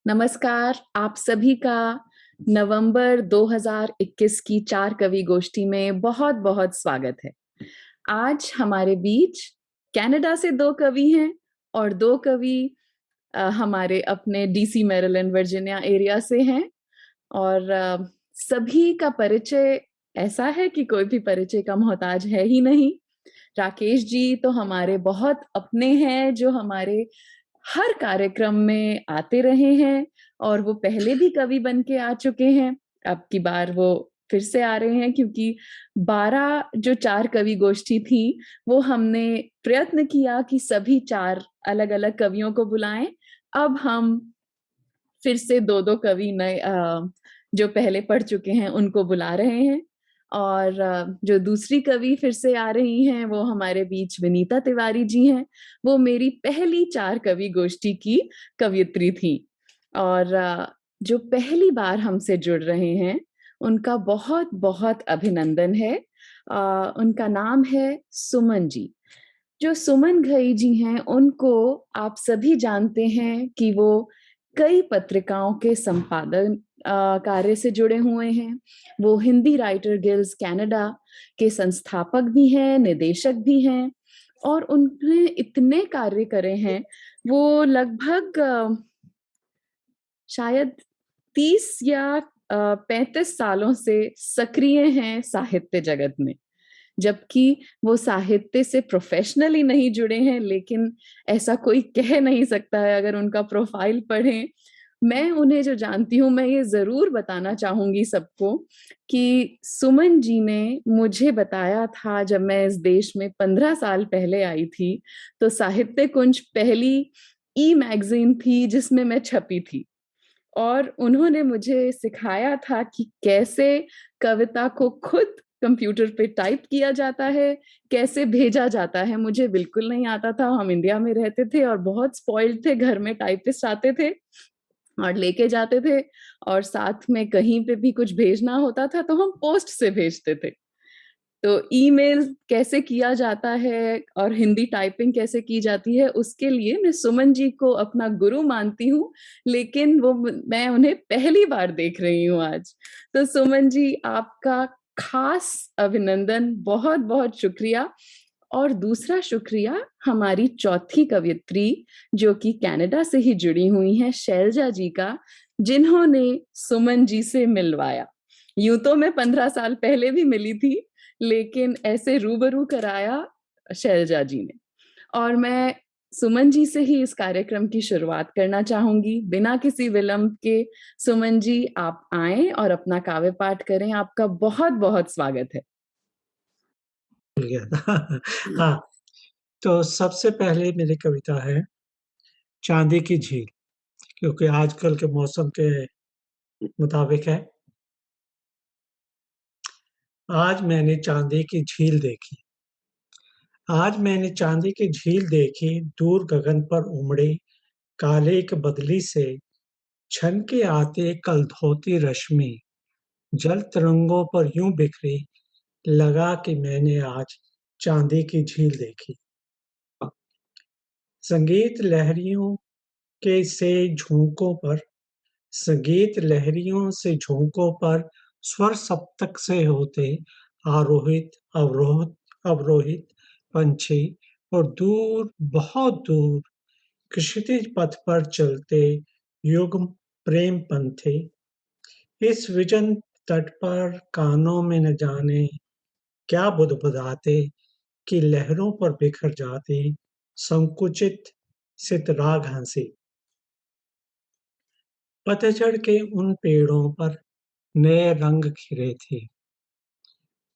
नमस्कार, आप सभी का नवंबर 2021 की चार कवि गोष्ठी में बहुत-बहुत स्वागत है। आज हमारे बीच कनाडा से 2 कवि हैं और 2 कवि हमारे अपने डीसी, मैरीलैंड, वर्जीनिया एरिया से हैं और सभी का परिचय ऐसा है कि कोई भी परिचय का मोहताज है ही नहीं। राकेश जी तो हमारे बहुत अपने हैं, जो हमारे हर कार्यक्रम में आते रहे हैं और वो पहले भी कवि बन के आ चुके हैं। अब की बार वो फिर से आ रहे हैं क्योंकि 12 जो 4 कवि गोष्ठी थी, वो हमने प्रयत्न किया कि सभी 4 अलग-अलग कवियों को बुलाएँ। अब हम फिर से 2-2 कवि नए जो पहले पढ़ चुके हैं उनको बुला रहे हैं और जो दूसरी कवि फिर से आ रही हैं वो हमारे बीच विनीता तिवारी जी हैं। वो मेरी पहली 4 कवि गोष्ठी की कवयित्री थीं और जो पहली बार हमसे जुड़ रहे हैं, उनका बहुत-बहुत अभिनंदन है। उनका नाम है सुमन जी। जो सुमन घई जी हैं, उनको आप सभी जानते हैं कि वो कई पत्रिकाओं के संपादन कार्य से जुड़े हुए हैं। वो हिंदी राइटर गिल्ड्स कनाडा के संस्थापक भी हैं, निदेशक भी हैं और उन्होंने इतने कार्य करे हैं, वो लगभग शायद 30 या 35 सालों से सक्रिय हैं साहित्य जगत में। जबकि वो साहित्य से प्रोफ़ेशनली नहीं जुड़े हैं, लेकिन ऐसा कोई कह नहीं सकता है अगर उनका प्रोफ़ाइल पढ़ें। मैं उन्हें जो जानती हूँ, मैं ये ज़रूर बताना चाहूँगी सबको कि सुमन जी ने मुझे बताया था जब मैं इस देश में 15 साल पहले आई थी, तो साहित्य कुंज पहली ई-मैगज़ीन थी जिसमें मैं छपी थी। और उन्होंने मुझे सिखाया था कि कैसे कविता को खुद कंप्यूटर पे टाइप किया जाता है, कैसे भेजा जाता है, मुझे बिल्कुल नहीं आता था। हम इंडिया में रहते थे और बहुत स्पॉइल्ड थे, घर में टाइपिस्ट आते थे और लेके जाते थे और साथ में कहीं पे भी कुछ भेजना होता था, तो हम पोस्ट से भेजते थे। तो ईमेल कैसे किया जाता है और हिंदी टाइपिंग कैसे की जाती है, उसके लिए मैं सुमन जी को अपना गुरु मानती हूँ, लेकिन मैं उन्हें पहली बार देख रही हूँ आज। तो सुमन जी, आपका खास अभिनंदन, बहुत-बहुत शुक्रिया और दूसरा शुक्रिया हमारी चौथी कवयित्री जो कि कनाडा से ही जुड़ी हुई हैं, शैलजा जी का, जिन्होंने सुमन जी से मिलवाया। यूँ तो मैं 15 साल पहले भी मिली थी, लेकिन ऐसे रूबरू कराया शैलजा जी ने। और मैं सुमन जी से ही इस कार्यक्रम की शुरुआत करना चाहूँगी। बिना किसी विलंब के सुमन जी आप आएँ और अपना काव्य पाठ करें। आपका बहुत-बहुत स्वागत है। भूल गया था। हाँ, तो सबसे पहले मेरी कविता है चाँदी की झील, क्योंकि आजकल के मौसम के मुताबिक है। आज मैंने चाँदी की झील देखी, आज मैंने चाँदी की झील देखी, दूर गगन पर उमड़े काले एक बदली से छन के आते कल धोती रश्मि, जल तरंगों पर यूँ बिखरी, लगा कि मैंने आज चाँदी की झील देखी। संगीत लहरियों के से झोंकों पर संगीत लहरियों से झोंकों पर स्वर सप्तक से होते आरोहित अवरोहित पंछी और दूर बहुत दूर क्षितिज पथ पर चलते युग्म प्रेम पंथे इस विजन तट पर कानों में न जाने क्या बुदबुदाते कि लहरों पर बिखर जाती संकुचित सितराग हंसी पतझड़ के उन पेड़ों पर नए रंग खिले थे।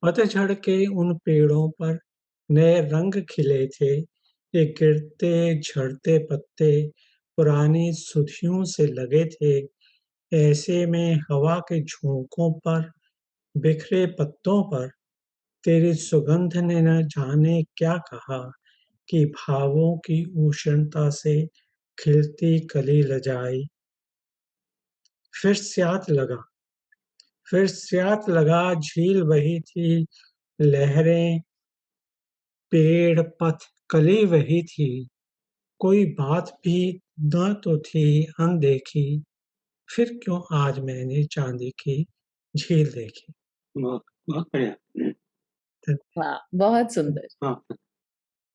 पतझड़ के उन पेड़ों पर नए रंग खिले थे। ये गिरते झड़ते पत्ते पुरानी सुधियों से लगे थे। ऐसे में हवा के झोंकों पर बिखरे पत्तों पर तेरी सुगंध ने न जाने क्या कहा कि भावों की उष्णता से खिलती कली लजाई। फिर स्यात लगा फिर स्यात लगा झील वही थी लहरें पेड़ पथ कली वही थी कोई बात भी न तो थी अनदेखी फिर क्यों आज मैंने चांदी की झील देखी। बहुत बहुत बढ़िया। वाह, बहुत सुंदर। हाँ।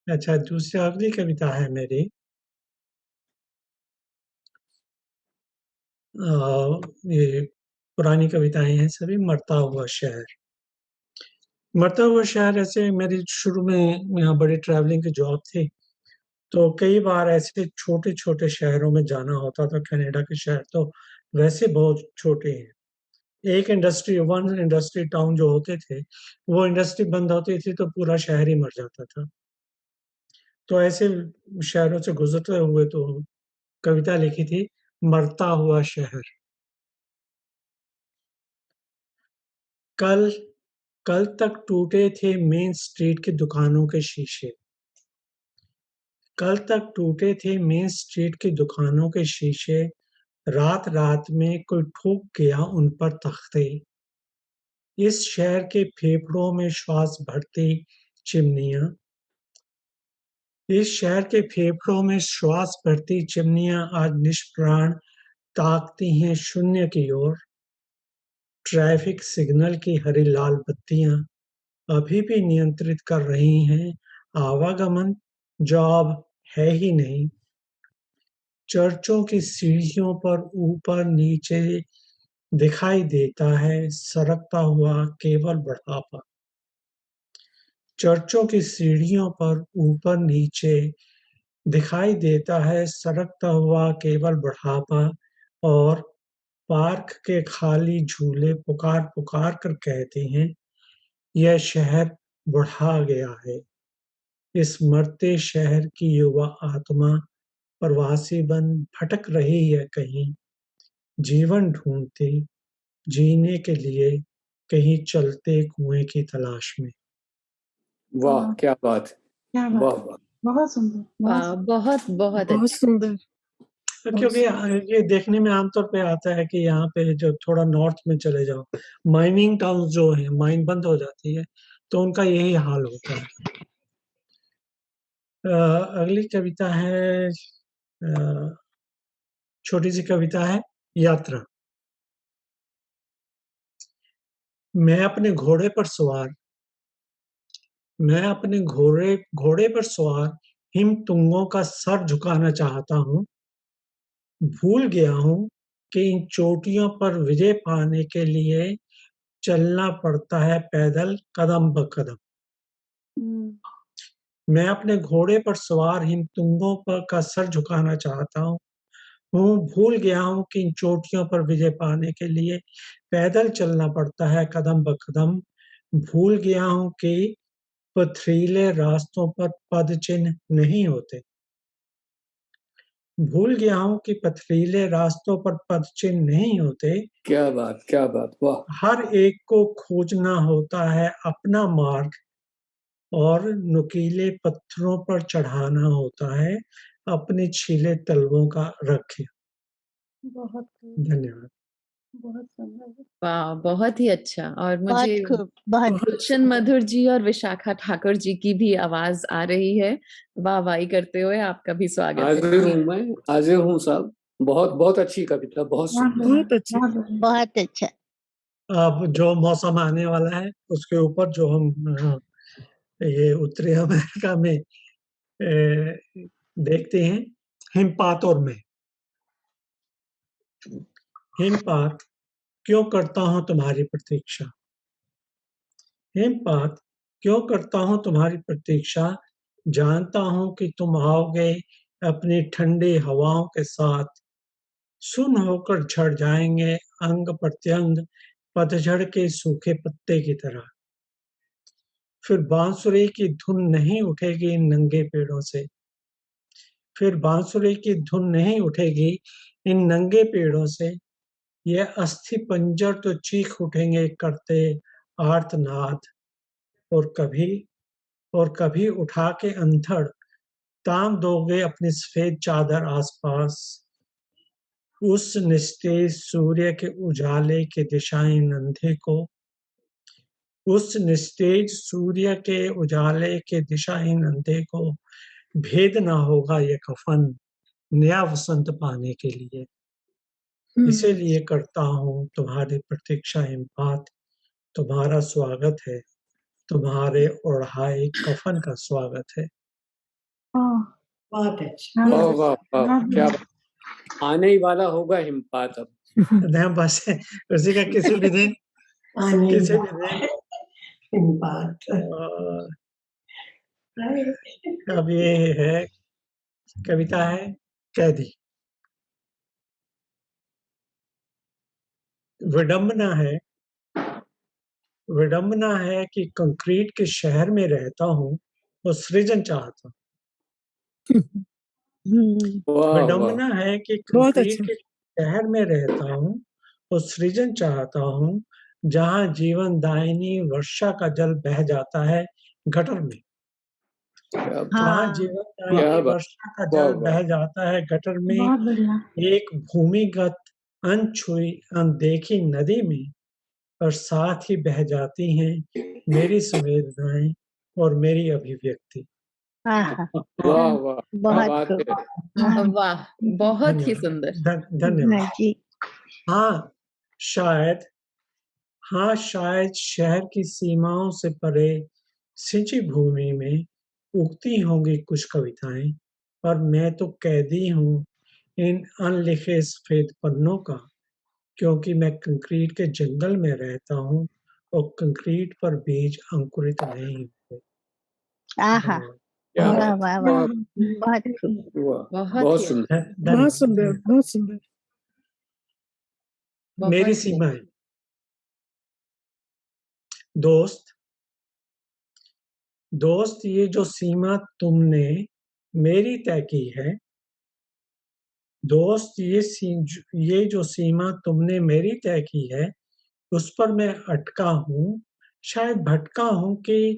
अच्छा, दूसरी अगली कविता है मेरी। ये पुरानी कविताएं हैं सभी। मरता हुआ शहर। मरता हुआ शहर ऐसे मेरी शुरू में यहाँ बड़ी ट्रैवलिंग की जॉब थी, तो कई बार ऐसे छोटे छोटे शहरों में जाना होता था। कनाडा के शहर तो वैसे बहुत छोटे हैं। एक इंडस्ट्री, वन इंडस्ट्री टाउन जो होते थे, वो इंडस्ट्री बंद होती थी तो पूरा शहर ही मर जाता था। तो ऐसे शहरों से गुजरते हुए तो कविता लिखी थी, मरता हुआ शहर। कल कल तक टूटे थे मेन स्ट्रीट की दुकानों के शीशे। कल तक टूटे थे मेन स्ट्रीट की दुकानों के शीशे। रात रात में कोई ठोक गया उन पर तख्ते। इस शहर के फेफड़ों में श्वास भरती चिमनियां। इस शहर के फेफड़ों में श्वास भरती चिमनियां आज निष्प्राण ताकती हैं शून्य की ओर। ट्रैफिक सिग्नल की हरी लाल बत्तियां अभी भी नियंत्रित कर रही हैं आवागमन, जॉब है ही नहीं। चर्चों की सीढ़ियों पर ऊपर नीचे दिखाई देता है सरकता हुआ केवल बुढ़ापा। चर्चों की सीढ़ियों पर ऊपर नीचे दिखाई देता है सरकता हुआ केवल बुढ़ापा। और पार्क के खाली झूले पुकार पुकार कर कहते हैं, यह शहर बुढ़ा गया है। इस मरते शहर की युवा आत्मा प्रवासी बन भटक रही है कहीं, जीवन ढूंढती जीने के लिए कहीं चलते कुएं की तलाश में। वाह, क्या बात। क्या बात। वाह वाह। बहुत सुंदर। वाह, बहुत बहुत बहुत अच्छा। सुंदर। क्योंकि ये देखने में आमतौर पे आता है कि यहाँ पे जो थोड़ा नॉर्थ में चले जाओ, माइनिंग टाउन जो है, माइन बंद हो जाती है तो उनका यही हाल होता है। अगली कविता है, छोटी सी कविता है, यात्रा। मैं अपने घोड़े पर सवार मैं अपने घोड़े पर सवार हिम तुंगों का सर झुकाना चाहता हूँ। भूल गया हूँ कि इन चोटियों पर विजय पाने के लिए चलना पड़ता है पैदल कदम ब कदम। मैं अपने घोड़े पर सवार हिम तुंगों पर का सर झुकाना चाहता हूँ। भूल गया हूँ कि इन चोटियों पर विजय पाने के लिए पैदल चलना पड़ता है कदम ब कदम। भूल गया हूँ कि पथरीले रास्तों पर पद चिन्ह नहीं होते। भूल गया हूँ कि पथरीले रास्तों पर पद चिन्ह नहीं होते। क्या बात, क्या बात। वाह। हर एक को खोजना होता है अपना मार्ग और नुकीले पत्थरों पर चढ़ाना होता है अपने छीले तलवों का रख्य। बहुत धन्यवाद। बहुत सुंदर। वाह, बहुत ही अच्छा। और बहुत मुझे खूब। बहुत गुलशन मधुर जी और विशाखा ठाकुर जी की भी आवाज आ रही है। वाह वाही करते हुए आपका भी स्वागत है। हाजिर हूँ मैं, हाजिर हूँ साहब। बहुत बहुत अच्छी कविता, बहुत सुंदर। बहुत अच्छा। बहुत अच्छा। अब जो मौसम आने वाला है उसके ऊपर जो हम ये उत्तरी अमेरिका में देखते हैं, हिमपात और मैं। हिमपात, क्यों करता हूँ तुम्हारी प्रतीक्षा। हिमपात, क्यों करता हूँ तुम्हारी प्रतीक्षा। जानता हूँ कि तुम आओगे अपनी ठंडी हवाओं के साथ। सुन होकर झड़ जाएंगे अंग प्रत्यंग पतझड़ के सूखे पत्ते की तरह। फिर बांसुरी की धुन नहीं उठेगी इन नंगे पेड़ों से। फिर बांसुरी की धुन नहीं उठेगी इन नंगे पेड़ों से। ये अस्थि पंजर तो चीख उठेंगे करते आर्तनाद। और कभी और कभी उठा के अंधड़ तान दोगे अपनी सफेद चादर आसपास। उस निस्तेज सूर्य के उजाले के दिशाहीन अंधे को। उस निस्तेज सूर्य के उजाले के दिशाहीन अंधे को भेदना होगा ये कफन नया वसंत पाने के लिए। इसीलिए करता हूँ तुम्हारी प्रतीक्षा हिमपात, तुम्हारा स्वागत है, तुम्हारे ओढ़ाए कफन का स्वागत है। बहुत अच्छा। वाह वाह वाह, क्या बात। आने ही वाला होगा हिमपात अब। नहीं, बस उसी का किसी भी दिन हिमपात। अब ये है, कविता है कैदी। विडंबना है कि कंक्रीट के शहर में रहता हूँ और सृजन चाहता हूँ। वाह वाह, विडंबना है कि कंक्रीट के शहर में रहता हूँ और सृजन चाहता हूँ, जहाँ जीवन दायिनी वर्षा का जल बह जाता है गटर में। जहाँ जीवन दायिनी क्या बात। वर्षा का वाह जल वाह, बह जाता है गटर में, बहुत बढ़िया। एक भूमिगत अनछुई अनदेखी नदी में, और साथ ही बह जाती हैं मेरी संवेदनाएं और मेरी अभिव्यक्ति। आहा, वाह वाह, क्या बहुत बात खूब। है। वाह, बहुत ही धन्यवाद। सुंदर। धन्यवाद। जी। हाँ शायद शहर की सीमाओं से परे सिंची भूमि में उगती होंगी कुछ कविताएं, पर मैं तो कैदी हूँ इन अनलिखे सफेद पन्नों का, क्योंकि मैं कंक्रीट के जंगल में रहता हूँ और कंक्रीट पर बीज अंकुरित नहीं हुए। आहा, धन्यवाद। क्या वाह बात, वाह वाह, बहुत खूब। वाह, बहुत बहुत ही सुंदर। धन्यवाद। बहुत सुंदर। मेरी बहुत ही सीमाएं। दोस्त, ये जो सीमा तुमने मेरी तय की है, दोस्त ये जो सीमा तुमने मेरी तय की है, उस पर मैं अटका हूँ, शायद भटका हूँ कि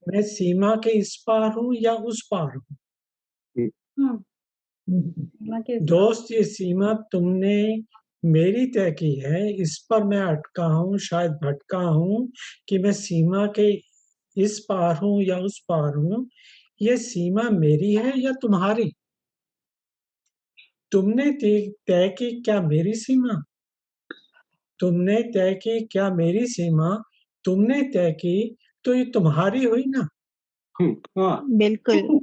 मैं सीमा के इस पार हूँ या उस पार हूँ। दोस्त, ये सीमा तुमने मेरी तय की है, इस पर मैं अटका हूँ, शायद भटका हूँ कि मैं सीमा के इस पार हूँ या उस पार हूँ। ये सीमा मेरी है या तुम्हारी? तुमने तय की क्या मेरी सीमा? तुमने तय की क्या मेरी सीमा? तुमने तय की तो ये तुम्हारी हुई ना। बिल्कुल।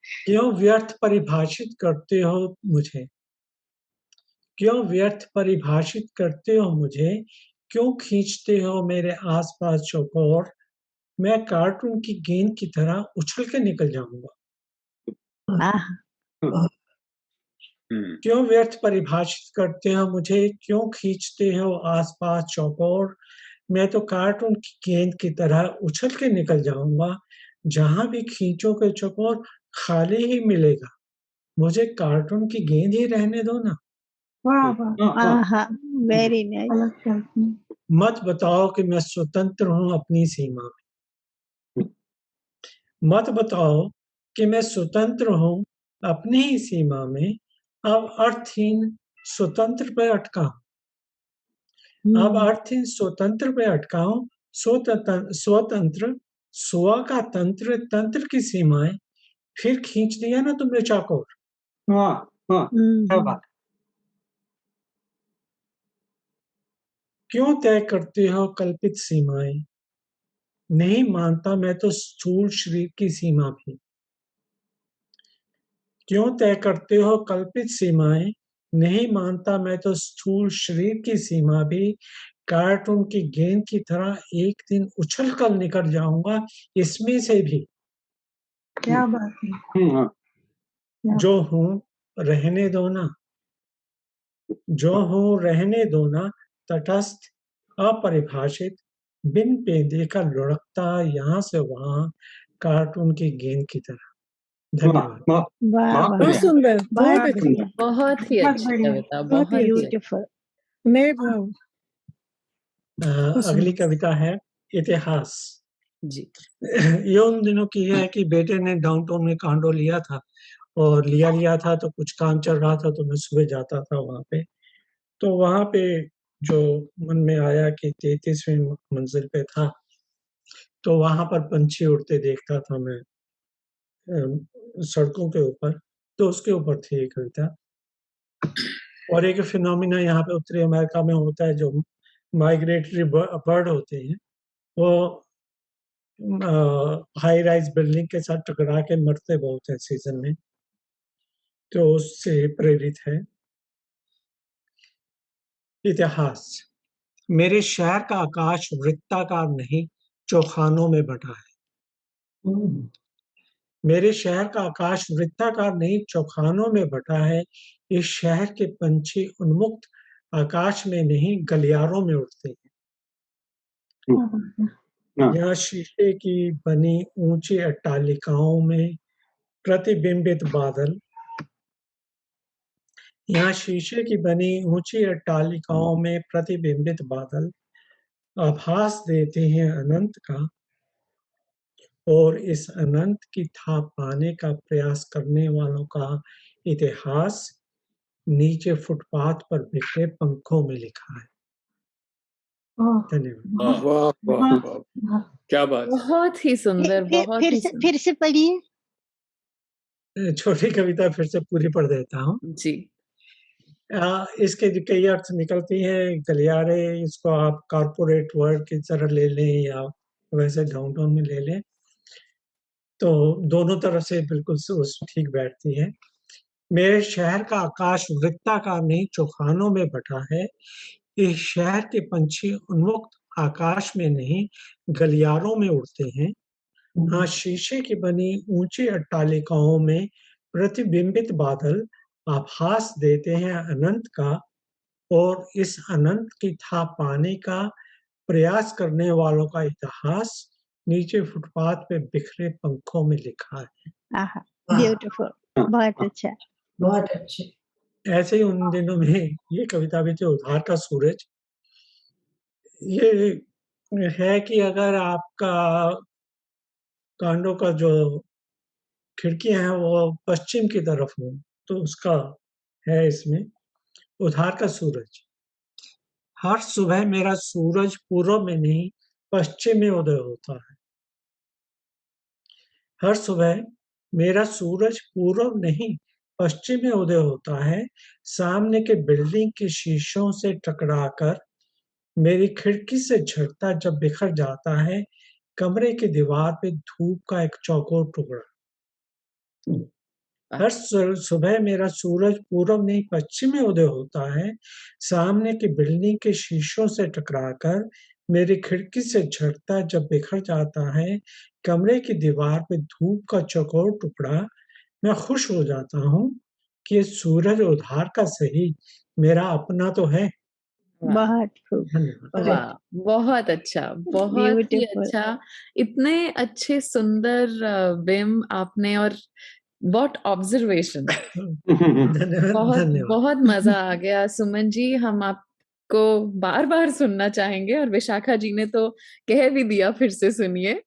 क्यों व्यर्थ परिभाषित करते हो मुझे? क्यों व्यर्थ परिभाषित करते हो मुझे? क्यों खींचते हो मेरे आसपास चौकोर? मैं कार्टून की गेंद की तरह उछल के निकल जाऊंगा। आहा, क्यों व्यर्थ परिभाषित करते हो मुझे? क्यों खींचते हो आसपास चौकोर? मैं तो कार्टून की गेंद की तरह उछल के निकल जाऊंगा। जहां भी खींचोगे चौकोर खाली ही मिलेगा। मुझे कार्टून की गेंद ही रहने दो ना। वाह वाह, आहा, वेरी नाइस। अलग करती हूँ। मत बताओ कि मैं स्वतंत्र हूँ अपनी सीमा में। मत बताओ कि मैं स्वतंत्र हूँ अपनी ही सीमा में। अब अर्थहीन स्वतंत्र पे अटका हूँ। अब अर्थहीन स्वतंत्र पे अटका हूँ। स्वतंत्र स्व का तंत्र, तंत्र की सीमाएं फिर खींच दिया ना तुमने चाकोर। क्या बात। क्यों तय करते हो कल्पित सीमाएं? नहीं मानता मैं तो स्थूल शरीर की सीमा भी। क्यों तय करते हो कल्पित सीमाएं? नहीं मानता मैं तो स्थूल शरीर की सीमा भी। कार्टून की गेंद की तरह एक दिन उछल कर निकल जाऊंगा इसमें से भी। क्या बात है। जो हूँ रहने दो ना। जो हूँ रहने दो ना। तटस्थ, अपरिभाषित, बिन पेंदे का लुढ़कता यहाँ से वहां, कार्टून की गेंद की तरह। धन्यवाद। वाह वाह, बहुत सुंदर, बहुत बहुत अच्छी, बढ़िया, बहुत ही बहुत अच्छी बढ़िया। कविता, बहुत बहुत ही ही अच्छी। ब्यूटीफुल। नए भाव। अगली कविता है इतिहास। जी। ये उन दिनों की है कि बेटे ने डाउनटाउन में कांडो लिया था, और लिया था तो कुछ काम चल रहा था, तो मैं सुबह जाता था वहां पे। तो वहां पे जो मन में आया कि 33वीं मंजिल पे था, तो वहां पर पंछी उड़ते देखता था मैं सड़कों के ऊपर। तो उसके ऊपर थी ये कविता। और एक फिनोमिना यहाँ पे उत्तरी अमेरिका में होता है, जो माइग्रेटरी बर्ड होते हैं, वो हाई राइज बिल्डिंग के साथ टकरा के मरते बहुत है सीजन में, तो उससे प्रेरित है। इतिहास। मेरे शहर का आकाश वृत्ताकार नहीं चौखानों में बटा है। मेरे शहर का आकाश वृत्ताकार नहीं चौखानों में बटा है। इस शहर के पंछी उन्मुक्त आकाश में नहीं गलियारों में उड़ते हैं। यहाँ शीशे की बनी ऊंची अट्टालिकाओं में प्रतिबिंबित बादल, यहाँ शीशे की बनी ऊंची अट्टालिकाओं में प्रतिबिंबित बादल आभास देते हैं अनंत का, और इस अनंत की थाप पाने का प्रयास करने वालों का इतिहास नीचे फुटपाथ पर बिखरे पंखों में लिखा है। धन्यवाद। वाह वाह वाह, क्या बात। बहुत ही सुंदर, बहुत ही सुंदर। फिर से पढ़िए। छोटी कविता फिर से पूरी पढ़ देता हूँ जी। इसके कई अर्थ निकलती हैं। गलियारे, इसको आप कॉर्पोरेट वर्ड की तरह ले लें या वैसे डाउनटाउन में ले लें, तो दोनों तरफ से बिल्कुल ठीक बैठती है। मेरे शहर का आकाश वृत्ताकार नहीं चौखानों में बटा है। इस शहर के पंछी उन्मुक्त आकाश में नहीं गलियारों में उड़ते हैं। हाँ, शीशे की बनी ऊंची अट्टालिकाओं में प्रतिबिंबित बादल आभास देते हैं अनंत का, और इस अनंत की थाप पाने का प्रयास करने वालों का इतिहास नीचे फुटपाथ पे बिखरे पंखों में लिखा है। ब्यूटीफुल, बहुत अच्छा, बहुत अच्छे। ऐसे ही उन दिनों में ये कविता भी थी, उधार का सूरज। ये है कि अगर आपका कांडों का जो खिड़कियां हैं वो पश्चिम की तरफ हो, तो उसका है इसमें उधार का सूरज। हर सुबह मेरा सूरज पूर्व में नहीं पश्चिम में उदय होता है। हर सुबह मेरा सूरज पूर्व नहीं पश्चिम में उदय होता है। सामने के बिल्डिंग के शीशों से टकराकर मेरी खिड़की से झड़ता जब बिखर जाता है कमरे की दीवार पे धूप का एक चौकोर टुकड़ा। हर सुबह मेरा सूरज पूर्व नहीं पश्चिम में उदय होता है। सामने की बिल्डिंग के शीशों से टकराकर मेरी खिड़की से झड़ता जब बिखर जाता है कमरे की दीवार पे धूप का चौकोर टुकड़ा। मैं खुश हो जाता हूँ कि ये सूरज उधार का सही, मेरा अपना तो है। बहुत खूब, वाह, बहुत अच्छा, बहुत ही अच्छा। इतने अच्छे सुंदर बिम आपने, और व्हाट ऑब्जर्वेशन। बहुत बहुत मजा आ गया सुमन जी। हम आपको बार बार सुनना चाहेंगे, और विशाखा जी ने तो कह भी दिया फिर से सुनिए।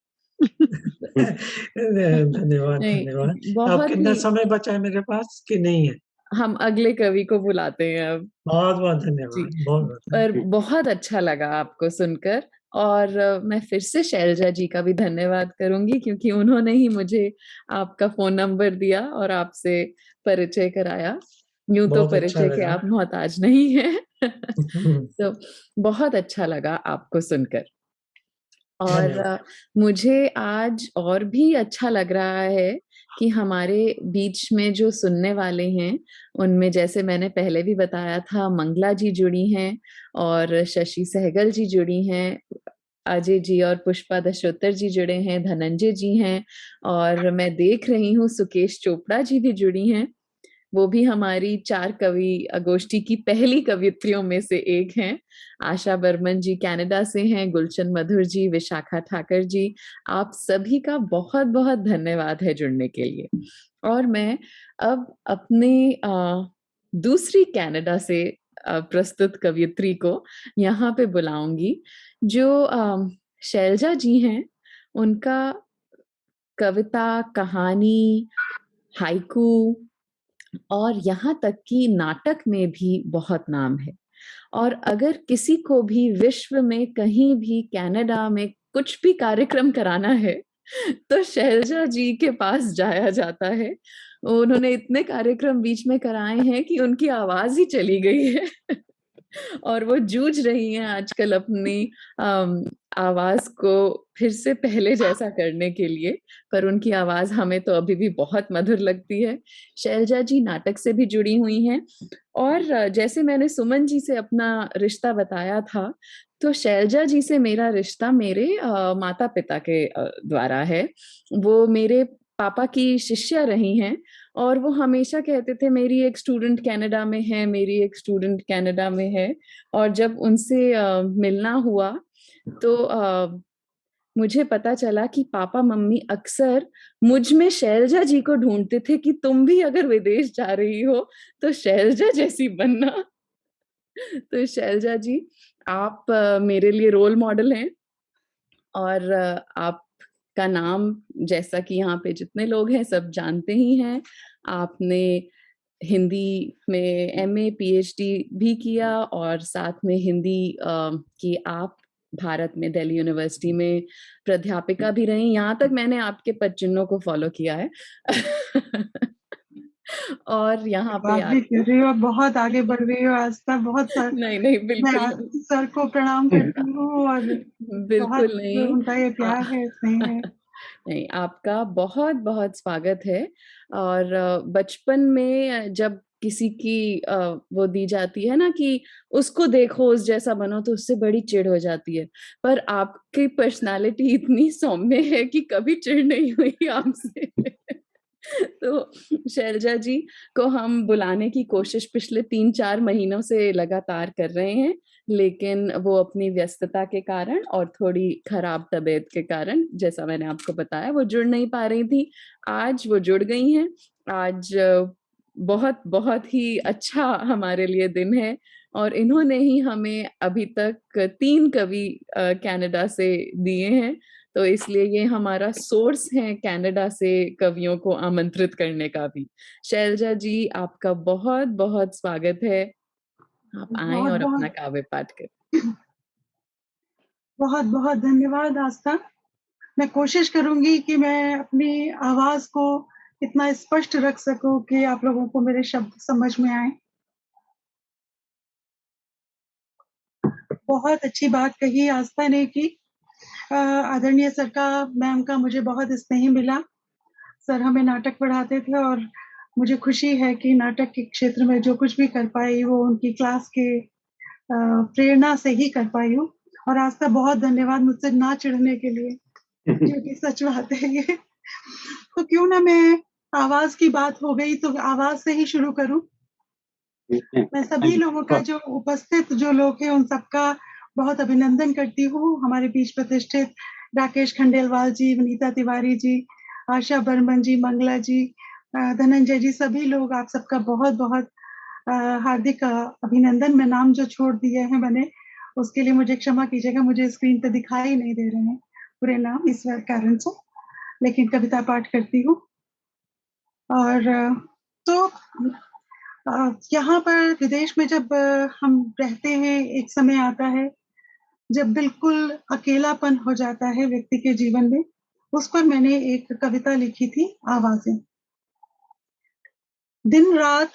धन्यवाद धन्यवाद। अब कितना समय बचा है मेरे पास कि नहीं है? हम अगले कवि को बुलाते हैं अब। बहुत बहुत धन्यवाद। बहुत पर बहुत अच्छा लगा आपको सुनकर, और मैं फिर से शैलजा जी का भी धन्यवाद करूंगी, क्योंकि उन्होंने ही मुझे आपका फोन नंबर दिया और आपसे परिचय कराया। यूं तो परिचय के आप मोहताज नहीं हैं। तो बहुत अच्छा लगा आपको सुनकर, और मुझे आज और भी अच्छा लग रहा है कि हमारे बीच में जो सुनने वाले हैं उनमें, जैसे मैंने पहले भी बताया था, मंगला जी जुड़ी हैं और शशि सहगल जी जुड़ी हैं, अजय जी और पुष्पा दशोत्तर जी जुड़े हैं, धनंजय जी हैं, और मैं देख रही हूँ सुकेश चोपड़ा जी भी जुड़ी हैं। वो भी हमारी 4 कवि गोष्ठी की पहली कवियत्रियों में से एक हैं। आशा बर्मन जी कनाडा से हैं, गुलशन मधुर जी, विशाखा ठाकर जी, आप सभी का बहुत बहुत धन्यवाद है जुड़ने के लिए। और मैं अब अपने दूसरी कनाडा से प्रस्तुत कवियत्री को यहाँ पे बुलाऊंगी, जो शैलजा जी हैं। उनका कविता, कहानी, हाइकू और यहाँ तक कि नाटक में भी बहुत नाम है। और अगर किसी को भी विश्व में कहीं भी कनाडा में कुछ भी कार्यक्रम कराना है तो शैलजा जी के पास जाया जाता है। उन्होंने इतने कार्यक्रम बीच में कराए हैं कि उनकी आवाज ही चली गई है और वो जूझ रही हैं आजकल अपनी आवाज को फिर से पहले जैसा करने के लिए, पर उनकी आवाज हमें तो अभी भी बहुत मधुर लगती है। शैलजा जी नाटक से भी जुड़ी हुई हैं और जैसे मैंने सुमन जी से अपना रिश्ता बताया था, तो शैलजा जी से मेरा रिश्ता मेरे माता-पिता के द्वारा है। वो मेरे पापा की शिष्या रही हैं और वो हमेशा कहते थे मेरी एक स्टूडेंट कनाडा में है, मेरी एक स्टूडेंट कनाडा में है। और जब उनसे मिलना हुआ तो मुझे पता चला कि पापा-मम्मी अक्सर मुझ में शैलजा जी को ढूँढते थे कि तुम भी अगर विदेश जा रही हो, तो शैलजा जैसी बनना। तो शैलजा जी, आप मेरे लिए रोल मॉडल हैं और आपका नाम जैसा कि यहाँ पे जितने लोग हैं सब जानते ही हैं। आपने हिंदी में एमए, पीएचडी भी किया और साथ में हिंदी की आप भारत में दिल्ली यूनिवर्सिटी में प्राध्यापिका भी रहीं। यहाँ तक मैंने आपके पदचिन्हों को फॉलो किया है। और यहाँ पे बात भी कर रही हो, बहुत आगे बढ़ रही हो आस्था, बहुत सर नहीं, बिल्कुल मैं सर को प्रणाम करती हूँ और बिल्कुल बहुत नहीं। उनका ये प्यार है, स्नेह है। नहीं, आपका बहुत-बहुत स्वागत है और बचपन में जब किसी की वो दी जाती है ना कि उसको देखो उस जैसा बनो तो उससे बड़ी चिढ़ हो जाती है। पर आपकी पर्सनैलिटी इतनी सौम्य है कि कभी चिढ़ नहीं हुई आपसे। तो शैलजा जी को हम बुलाने की कोशिश पिछले 3-4 महीनों से लगातार कर रहे हैं, लेकिन वो अपनी व्यस्तता के कारण और थोड़ी खराब तबीयत के कारण, जैसा मैंने आपको बताया, वो जुड़ नहीं पा रही थी। आज वो जुड़ गई हैं। आज बहुत ही अच्छा हमारे लिए दिन है और इन्होंने ही हमें अभी तक 3 कवि कनाडा से दिए हैं, तो इसलिए ये हमारा सोर्स है कनाडा से कवियों को आमंत्रित करने का भी। शैलजा जी, आपका बहुत-बहुत स्वागत है। आप आएँ और अपना बहुत-बहुत काव्य पाठ करें। बहुत-बहुत धन्यवाद आस्था। मैं कोशिश करूँगी कि मैं अपनी आवाज़ को इतना स्पष्ट रख सकूँ कि आप लोगों को मेरे शब्द समझ में आएँ। बहुत अच्छी बात कही आस्था ने कि आदरणीय सर का, मैम का मुझे बहुत स्नेह मिला। सर हमें नाटक पढ़ाते थे और मुझे खुशी है कि नाटक के क्षेत्र में जो कुछ भी कर पाई वो उनकी क्लास के प्रेरणा से ही कर पाई हूँ। और आस्था बहुत धन्यवाद मुझसे ना चिढ़ने के लिए, जो कि सच बात है ये। तो क्यों ना मैं आवाज़ की बात हो गई तो आवाज़ से ही शुरू करूँ। मैं सभी लोगों का जो उपस्थित जो लोग हैं उन सबका बहुत अभिनंदन करती हूँ। हमारे बीच प्रतिष्ठित राकेश खंडेलवाल जी, वनीता तिवारी जी, आशा बर्मन जी, मंगला जी, धनंजय जी, सभी लोग, आप सबका बहुत-बहुत हार्दिक अभिनंदन। मैं नाम जो छोड़ दिए हैं मैंने, उसके लिए मुझे क्षमा कीजिएगा, मुझे स्क्रीन पे दिखाई नहीं दे रहे हैं पूरे नाम इस कारण से, लेकिन कविता पाठ करती हूँ। और तो यहाँ पर विदेश में जब हम रहते हैं, एक समय आता है जब बिल्कुल अकेलापन हो जाता है व्यक्ति के जीवन में। उस पर मैंने एक कविता लिखी थी, आवाज़ें। दिन रात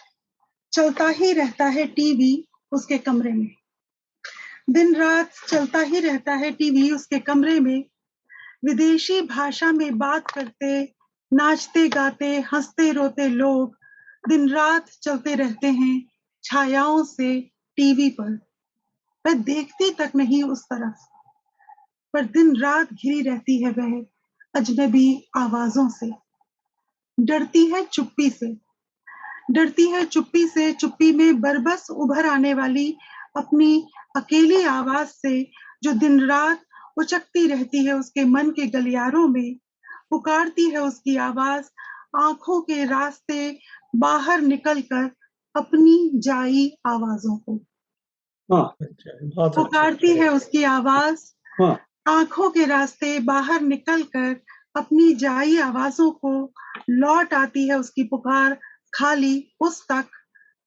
चलता ही रहता है टीवी उसके कमरे में। दिन रात चलता ही रहता है टीवी उसके कमरे में। विदेशी भाषा में बात करते, नाचते गाते, हंसते रोते लोग दिन रात चलते रहते हैं छायाओं से टीवी पर। मैं देखती तक नहीं उस तरफ, पर दिन रात घिरी रहती है वह अजनबी आवाजों से। डरती है चुप्पी से, डरती है चुप्पी से, चुप्पी में बरबस उभर आने वाली अपनी अकेली आवाज से, जो दिन रात उचकती रहती है उसके मन के गलियारों में। पुकारती है उसकी आवाज आंखों के रास्ते बाहर निकलकर अपनी जाई आवाजों को। पुकारती है उसकी आवाज आंखों के रास्ते बाहर निकलकर अपनी जाई आवाजों को। लौट आती है उसकी पुकार खाली उस तक,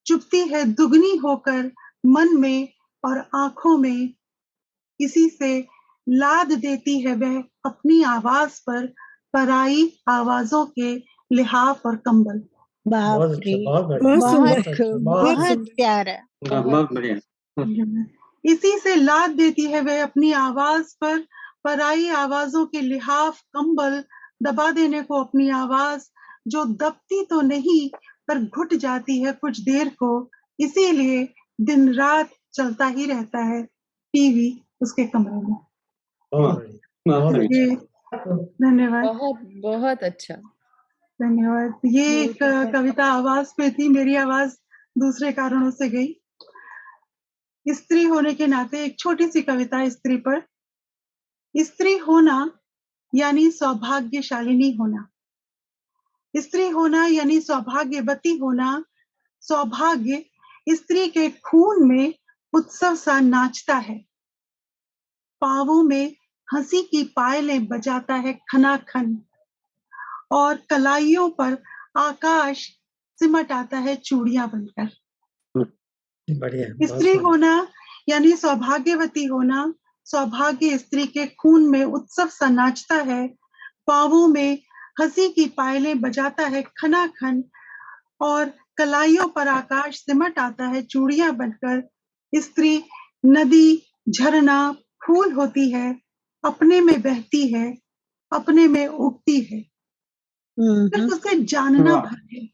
चुपती है दुगनी होकर मन में और आंखों में। इसी से लाद देती है वह अपनी आवाज पर पराई आवाजों के लिहाफ और कंबल। बाप बहुत अच्छा, रे, बहुत बढ़िया, बहुत बहुत सुंदर, अच्छा, खूब, बहुत बहुत बहुत सुंदर। प्यारा। बहुत बढ़िया। इसी से लाद देती है वह अपनी आवाज पर पराई आवाजों के लिहाफ कंबल, दबा देने को अपनी आवाज जो दबती तो नहीं पर घुट जाती है कुछ देर को, इसीलिए दिन रात चलता ही रहता है टीवी उसके कमरे में। बहुत बढ़िया, बहुत बहुत अच्छा। ये धन्यवाद बहुत बहुत अच्छा। धन्यवाद। ये एक कविता आवाज पे थी, मेरी आवाज दूसरे कारणों से गई। स्त्री होने के नाते एक छोटी सी कविता स्त्री पर। स्त्री होना यानी सौभाग्यशालिनी होना, स्त्री होना यानी सौभाग्यवती होना। सौभाग्य स्त्री के खून में उत्सव सा नाचता है, पांवों में हंसी की पायलें बजाता है खनाखन, और कलाइयों पर आकाश सिमट आता है चूड़ियां बनकर। बढ़िया, बहुत स्त्री बढ़िया। होना यानी सौभाग्यवती होना। सौभाग्य स्त्री के खून में उत्सव सा नाचता है, पांवों में हंसी की पायलें बजाता है खनाखन, और कलाइयों पर आकाश सिमट आता है चूड़ियां बनकर। स्त्री नदी, झरना, फूल होती है, अपने में बहती है, अपने में उगती है, सिर्फ उसे जानना वाह। भर है।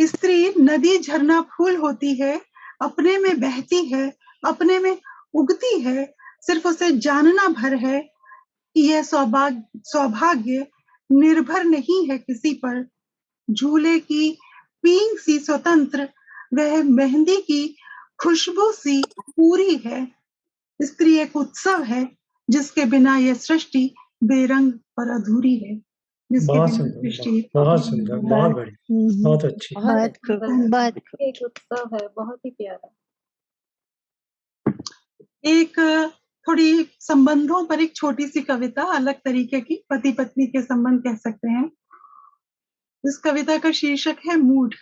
स्त्री नदी, झरना, फूल होती है, अपने में बहती है, अपने में उगती है, सिर्फ उसे जानना भर है कि यह सौभाग्य निर्भर नहीं है किसी पर। झूले की पींग सी स्वतंत्र, वह मेहंदी की खुशबू सी पूरी है। स्त्री एक उत्सव है जिसके बिना यह सृष्टि बेरंग और अधूरी है। जिसके बहुत बिना सुंदर, सृष्टि बहुत सुंदर, बहुत बढ़िया, बहुत अच्छी। बहुत खूब, बहुत खूब। एक उत्सव है, बहुत ही प्यारा। एक थोड़ी संबंधों पर एक छोटी सी कविता, अलग तरीके की, पति पत्नी के संबंध कह सकते हैं। इस कविता का शीर्षक है मूड।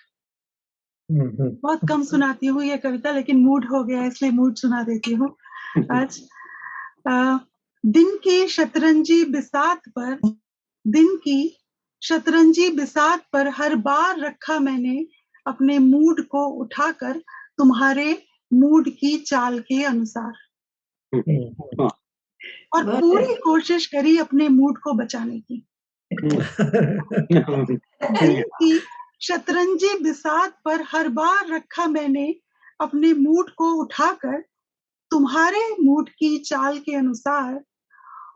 बहुत कम सुनाती हूँ ये कविता, लेकिन मूड हो गया इसलिए मूड सुना देती हूँ आज। दिन की शतरंजी बिसात पर, दिन की शतरंजी बिसात पर हर बार रखा मैंने अपने मूड को उठाकर तुम्हारे मूड की चाल के अनुसार, और पूरी कोशिश करी अपने मूड को बचाने की। दिन की शतरंजी बिसात पर हर बार रखा मैंने अपने मूड को उठाकर तुम्हारे मूड की चाल के अनुसार,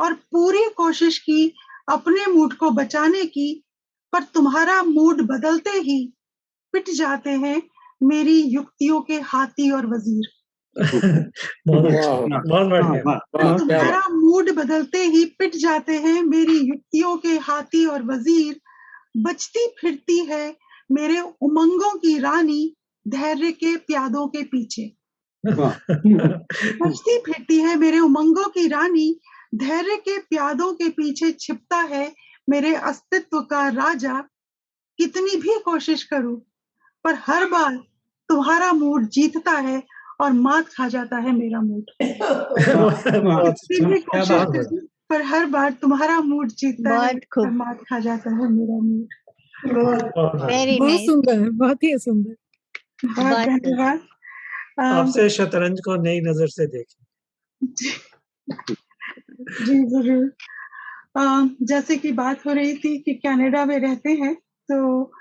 और पूरी कोशिश की अपने मूड को बचाने की, पर तुम्हारा मूड बदलते ही पिट जाते हैं मेरी युक्तियों के हाथी और वजीर। बहुत अच्छा, बहुत बढ़िया। तुम्हारा मूड बदलते ही पिट जाते हैं मेरी युक्तियों के हाथी और वजीर। बचती फिरती है मेरे उमंगों की रानी धैर्य के प्यादों के पीछे। बचती फिरती है मेरे उमंगों की रानी धैर्य के प्यादों के पीछे छिपता है मेरे अस्तित्व का राजा। कितनी भी कोशिश करूं पर हर बार तुम्हारा मूड जीतता है और मात खा जाता है मेरा मूड। कितनी भी कोशिश करूं पर हर बार तुम्हारा मूड जीतता है और मात खा जाता है मेरा मूड। वेरी बहुत नाइस, सुंदर है, बहुत ही सुंदर। बहुत धन्यवाद। आपसे शतरंज को नई नजर से देखें। जी जरूर। जैसे कि बात हो रही थी कि कनाडा में रहते हैं, तो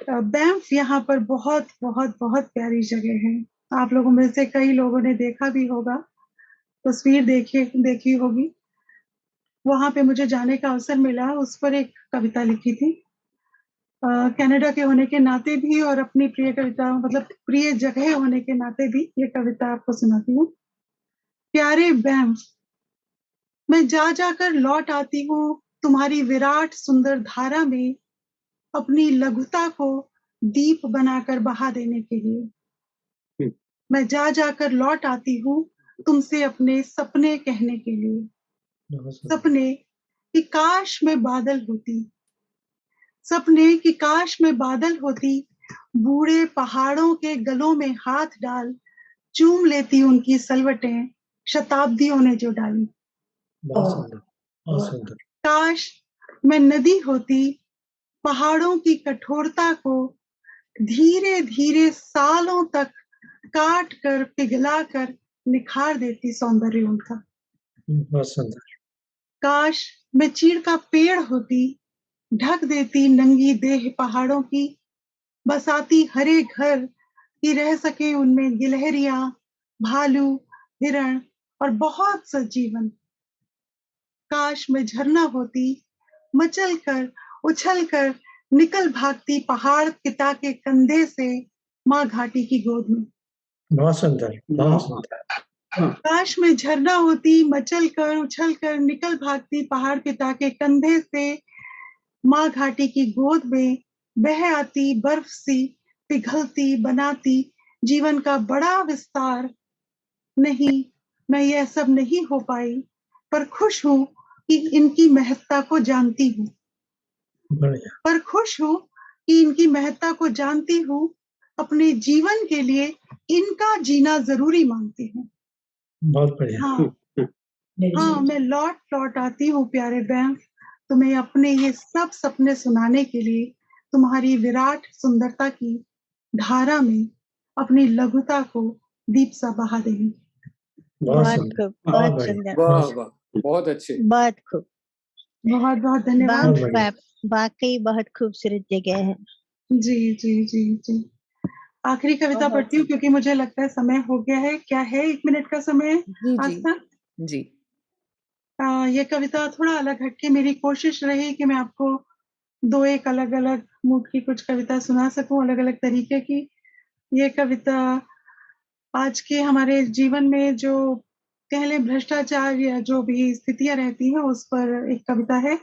बैंफ यहाँ पर बहुत बहुत बहुत प्यारी जगह है। आप लोगों में से कई लोगों ने देखा भी होगा, तस्वीर देखी होगी। वहां पे मुझे जाने का अवसर मिला, उस पर एक कविता लिखी थी। कनाडा के होने के नाते भी और अपनी प्रिय कविता, मतलब प्रिय जगह होने के नाते भी ये कविता आपको सुनाती हूँ। प्यारे बैंफ, मैं जा जाकर लौट आती हूँ तुम्हारी विराट सुंदर धारा में, अपनी लघुता को दीप बनाकर बहा देने के लिए। मैं जा जाकर लौट आती हूँ तुमसे अपने सपने कहने के लिए। सपने कि काश में बादल होती, सपने कि काश में बादल होती, बूढ़े पहाड़ों के गलों में हाथ डाल चूम लेती उनकी सलवटें शताब्दियों ने जो डाली। बहुत सुंदर, बहुत सुंदर। काश मैं नदी होती, पहाड़ों की कठोरता को धीरे धीरे सालों तक काट कर पिघला कर निखार देती सौंदर्य उनका। बहुत सुंदर। काश मैं चीड़ का पेड़ होती, ढक देती नंगी देह पहाड़ों की, बसाती हरे घर कि रह सके उनमें गिलहरियां, भालू, हिरण और बहुत सा जीवन। काश मैं झरना होती, मचल कर उछल कर निकल भागती पहाड़ पिता के कंधे से माँ घाटी की गोद में। बहुत सुंदर, बहुत सुंदर। काश मैं झरना होती, मचल कर उछल कर निकल भागती पहाड़ पिता के कंधे से माँ घाटी की गोद में, बह आती बर्फ सी पिघलती बनाती जीवन का बड़ा विस्तार। नहीं, मैं यह सब नहीं हो पाई, पर खुश हूँ कि इनकी महत्ता को जानती हूँ। बढ़िया। पर खुश हूँ कि इनकी महत्ता को जानती हूँ, अपने जीवन के लिए इनका जीना जरूरी मानती हूँ। बहुत बढ़िया। हाँ, मैं लौट लौट आती हूँ प्यारे बैंक, तुम्हें अपने ये सब सपने सुनाने के लिए, तुम्हारी विराट सुंदरता की धारा में अपनी लघुता को दीप सा बहा देंगे। बहुत बहुत सुंदर, खूब, बहुत बहुत बढ़िया। सुंदर, वाह वाह, बहुत अच्छे। बहुत खूब। बहुत बहुत धन्यवाद। बहुत बढ़िया। वाकई बहुत खूबसूरत जगह है। जी जी जी जी। आखिरी कविता बहुत पढ़ती हूँ क्योंकि मुझे लगता है समय हो गया है। क्या है, 1 मिनट का समय है जी जी आस्था? जी। ये कविता थोड़ा अलग हटके, मेरी कोशिश रही कि मैं आपको 2-1 अलग-अलग मूड की कुछ कविता सुना सकूं, अलग-अलग तरीके की। ये कविता आज के हमारे जीवन में जो कह लें भ्रष्टाचार या जो भी स्थितियां रहती हैं उस पर एक कविता है।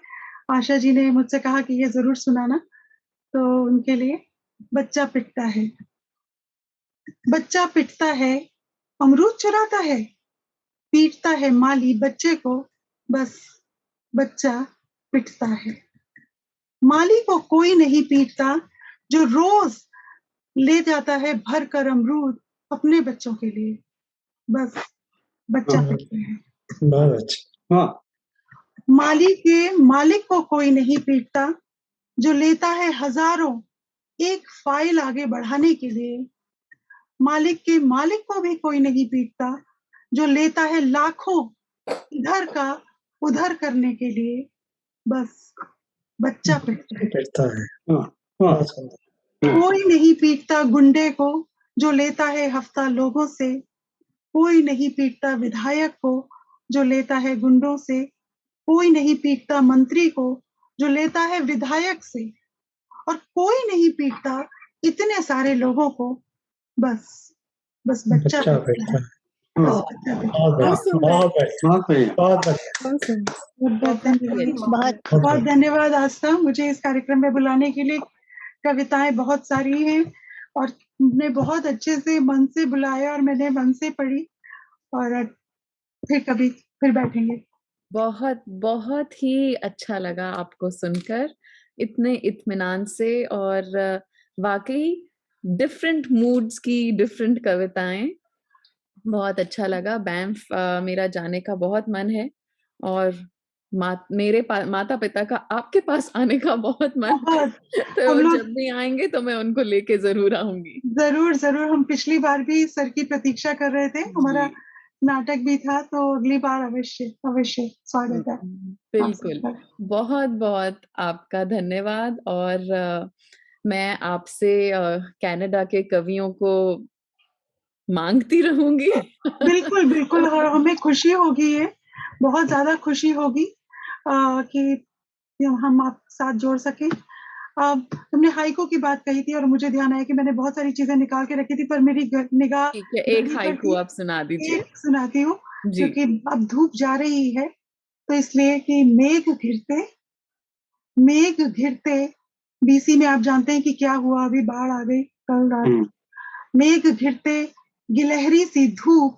आशा जी ने मुझसे कहा कि ये जरूर सुनाना, तो उनके लिए। बच्चा पिटता है। बच्चा पिटता है, अमरूद चुराता है, पीटता है माली बच्चे को, बस बच्चा पिटता है। माली को कोई नहीं पीटता, जो रोज ले जाता है भर कर अमरूद अपने बच्चों के लिए, बस बच्चा पिटता है। बहुत अच्छा। हाँ, माली के मालिक को कोई नहीं पीटता, जो लेता है हजारों एक फाइल आगे बढ़ाने के लिए। मालिक के मालिक को भी कोई नहीं पीटता, जो लेता है लाखों इधर का उधर करने के लिए, बस बच्चा पिटता है। पिटता है। हाँ, हाँ, बहुत सुंदर। कोई नहीं पीटता गुंडे को, जो लेता है हफ्ता लोगों से। कोई नहीं पीटता विधायक को, जो लेता है गुंडों से। कोई नहीं पीटता मंत्री को, जो लेता है विधायक से। और कोई नहीं पीटता इतने सारे लोगों को, बस बस बच्चा बच्चा पिटता पिटता है। है। बस बच्चा पिटता है। बहुत बढ़िया, बहुत बढ़िया, बहुत बढ़िया। बहुत बढ़िया। बहुत सुंदर। बहुत धन्यवाद। बहुत बहुत बहुत बढ़िया। धन्यवाद आस्था, मुझे इस कार्यक्रम में बुलाने के लिए। कविताएं बहुत सारी हैं और तुमने बहुत अच्छे से मन से बुलाया और मैंने मन से पढ़ी, और फिर कभी फिर बैठेंगे। बहुत बहुत ही अच्छा लगा आपको सुनकर, इतने इत्मीनान से, और वाकई डिफरेंट मूड्स की डिफरेंट कविताएं। बहुत अच्छा लगा। बैंफ मेरा जाने का बहुत मन है, और मेरे माता पिता का आपके पास आने का बहुत मन है। बहुत। तो हम लोग जब भी आएंगे तो मैं उनको लेके जरूर आऊंगी। जरूर जरूर, हम पिछली बार भी सर की प्रतीक्षा कर रहे थे, हमारा जी नाटक भी था, तो अगली बार अवश्य अवश्य स्वागत है आप बिल्कुल। सबका। बहुत बहुत आपका धन्यवाद। और मैं आपसे कनाडा के कवियों को मांगती रहूंगी। बिल्कुल बिल्कुल, और हमें खुशी होगी, ये बहुत ज्यादा खुशी होगी कि हम आप साथ जोड़ सके। तुमने हाइकू की बात कही थी और मुझे ध्यान आया कि मैंने बहुत सारी चीजें निकाल के रखी थी, पर मेरी निगाह ठीक है, एक घड़ी पर हाइकू थी। आप सुना दीजिए। एक सुनाती हूँ जी। क्योंकि अब धूप जा रही है, तो इसलिए कि मेघ घिरते बीसी में आप जानते हैं कि क्या हुआ, अभी बाढ़ आ गई कल रात। मेघ घिरते गिलहरी सी धूप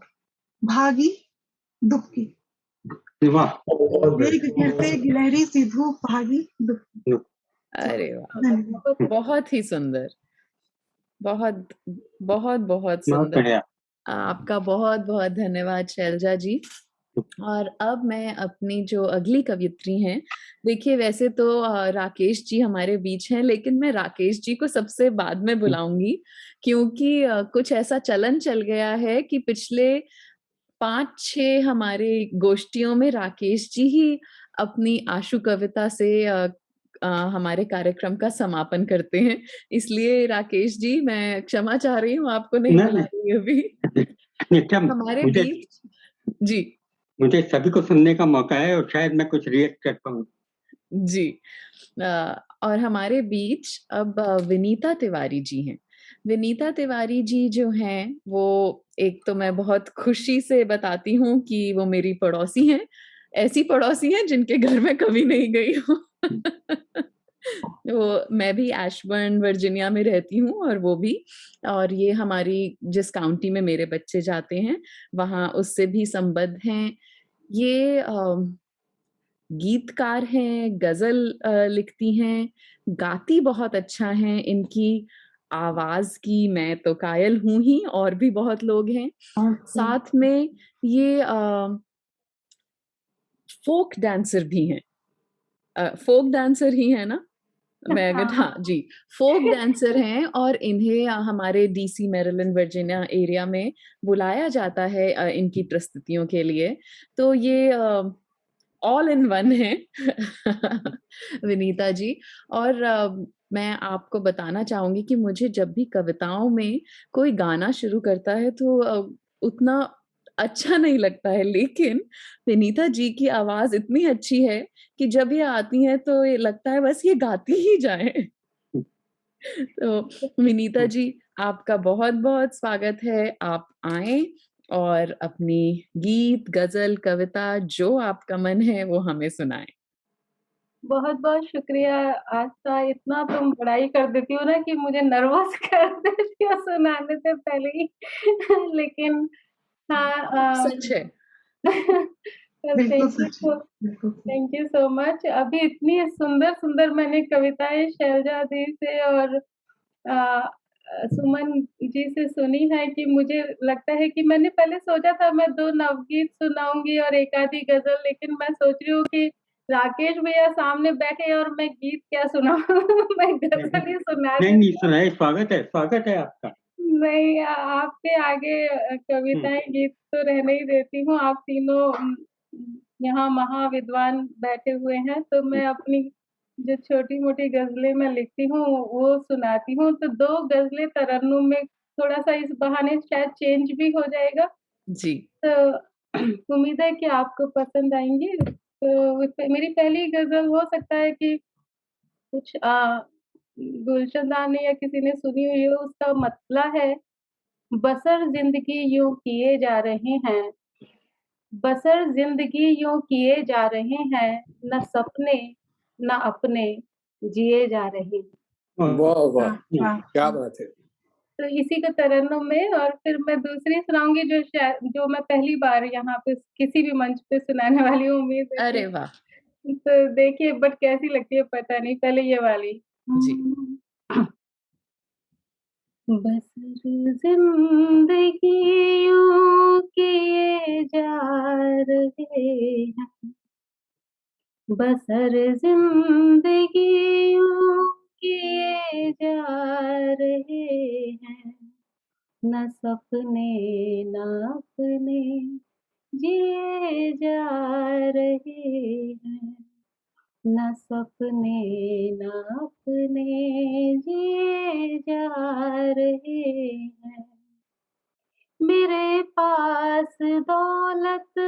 भागी दुबकी। वाह, बहुत मेघ बढ़िया। घिरते गिलहरी सी धूप भागी दुबकी। अरे वाह, धन्यवाद। बहुत ही सुंदर, बहुत बहुत बहुत बहुत सुंदर। बढ़िया। आपका बहुत बहुत धन्यवाद शैलजा जी। और अब मैं अपनी जो अगली कवियत्री हैं, देखिए वैसे तो राकेश जी हमारे बीच हैं, लेकिन मैं राकेश जी को सबसे बाद में बुलाऊँगी क्योंकि कुछ ऐसा चलन चल गया है कि पिछले 5-6 हमारे गोष्ठियों में राकेश जी ही अपनी आशु कविता से हमारे कार्यक्रम का समापन करते हैं। इसलिए राकेश जी, मैं क्षमा चाह रही हूँ, आपको नहीं नहीं, बुला रही अभी। नित्या, हमारे मुझे बीच जी, मुझे सभी को सुनने का मौका है और शायद मैं कुछ रिएक्ट कर पाऊँ। जी। और हमारे बीच अब विनीता तिवारी जी हैं। विनीता तिवारी जी जो हैं, वो एक तो मैं बहुत खुशी से बताती हूँ कि वो मेरी पड़ोसी हैं। ऐसी पड़ोसी हैं जिनके घर मैं कभी नहीं गई हूँ। वो मैं भी एशबर्न वर्जीनिया में रहती हूँ और वो भी, और ये हमारी जिस काउंटी में मेरे बच्चे जाते हैं, वहाँ उससे भी संबद्ध हैं। ये गीतकार हैं, गज़ल लिखती हैं, गाती बहुत अच्छा हैं, इनकी आवाज़ की मैं तो कायल हूँ ही, और भी बहुत लोग हैं। साथ में ये फ़ोक डांसर भी हैं। फ़ोक डांसर ही है ना? मैं अगर हाँ जी, फ़ोक डांसर हैं और इन्हें हमारे डीसी, मेरीलैंड, वर्जीनिया एरिया में बुलाया जाता है इनकी प्रस्तुतियों के लिए। तो ये ऑल इन वन है विनीता जी। और मैं आपको बताना चाहूँगी कि मुझे जब भी कविताओं में कोई गाना शुरू करता है तो उतना अच्छा नहीं लगता है, लेकिन विनीता जी की आवाज़ इतनी अच्छी है कि जब ये आती हैं तो ये लगता है बस ये गाती ही जाएँ। तो विनीता जी, आपका बहुत-बहुत स्वागत है। आप आएँ और अपनी गीत, गज़ल, कविता जो आपका मन है वो हमें सुनाएँ। बहुत-बहुत शुक्रिया आस्था, इतना तुम बड़ाई कर देती हो ना कि मुझे नर्वस कर देती हो सुनाने से पहले ही। लेकिन हाँ, सच है। बिल्कुल सच है, बिल्कुल सच। Thank you so much. अभी इतनी सुंदर-सुंदर मैंने कविताएँ शैलजा दी से और सुमन जी से सुनी है कि मुझे लगता है कि मैंने पहले सोचा था मैं 2 नवगीत सुनाऊँगी और एक आधी गज़ल, लेकिन मैं सोच रही हूँ कि राकेश भैया सामने बैठे और मैं गीत क्या सुनाऊँ मैं गज़ल ही सुना नहीं, देती नहीं हूँ। सुनाइए, स्वागत है आपका। नहीं, आपके आगे कविताएँ, गीत तो रहने ही देती हूँ। आप तीनों यहाँ महाविद्वान बैठे हुए हैं, तो मैं अपनी जो छोटी-मोटी गज़लें मैं लिखती हूँ, वो सुनाती हूँ। तो 2 गज़लें तरन्नुम में थोड़ा-सा इस बहाने शायद चेंज भी हो जाएगा। जी। तो उम्मीद है कि आपको पसंद आएँगी। तो मेरी पहली गज़ल हो सकता है कि कुछ गुलशन साहब ने या किसी ने सुनी हुई हो, उसका मतला है बसर ज़िंदगी यूँ किए जा रहे हैं, बसर ज़िंदगी यूँ किए जा रहे हैं, न सपने न अपने जिए जा रहे हैं। वाह! वाह वाह, वाह, वाह, क्या वाह! बात है। तो इसी को तरन्नुम में और फिर मैं दूसरी सुनाऊँगी जो मैं पहली बार यहाँ पे किसी भी मंच पे सुनाने वाली हूँ, उम्मीद है कि अरे वाह! तो देखिए बट कैसी लगती है पता नहीं, पहले ये वाली। जी। बसर ज़िंदगी यूँ किए जा रहे हैं, बसर ज़िंदगी यूँ किए जा रहे हैं, न सपने न अपने जिए जा रहे हैं, न सपने न अपने जिए जा रहे हैं। मेरे पास दौलत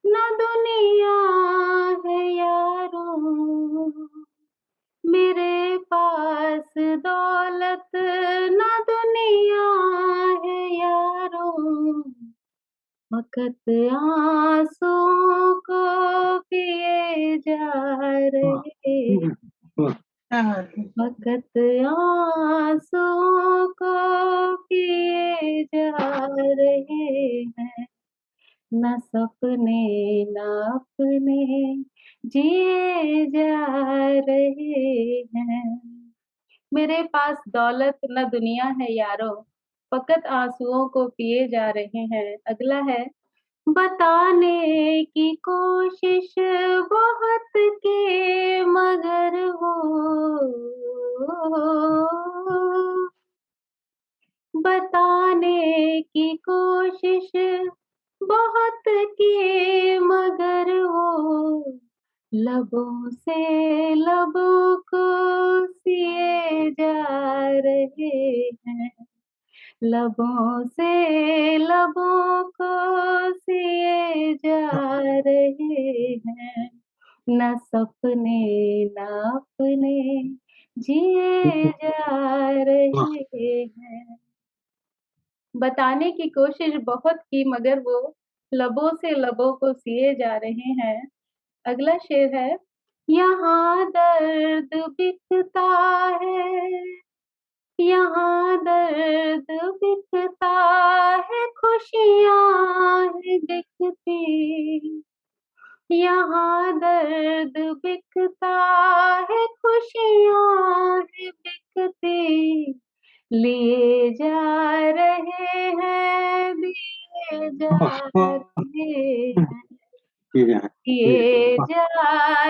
न दुनिया है यारों, मेरे पास दौलत न दुनिया है यारों, फ़क़्त आँसुओं को पिए जा रहे हैं, वाह! क्या बात है! फ़क़्त आँसुओं को पिए जा रहे हैं, न सपने न अपने जिए जा रहे हैं। मेरे पास दौलत न दुनिया है यारो, फ़क़्त आँसुओं को पिए जा रहे हैं। अगला है बताने की कोशिश बहुत की मगर वो बताने की कोशिश बहुत की मगर वो लबों से लबों को सिए जा रहे हैं, लबों से लबों को सिए जा रहे हैं, न सपने न अपने जिए जा रहे हैं। बताने की कोशिश बहुत की मगर वो लबों से लबों को सिए जा रहे हैं। अगला शेर है, यहाँ दर्द बिकता है, यहाँ दर्द बिकता है, खुशियाँ है बिकती, यहाँ दर्द बिकता है, खुशियाँ है बिकती, लिए जा रहे हैं, दिए जा रहे हैं, दिए जा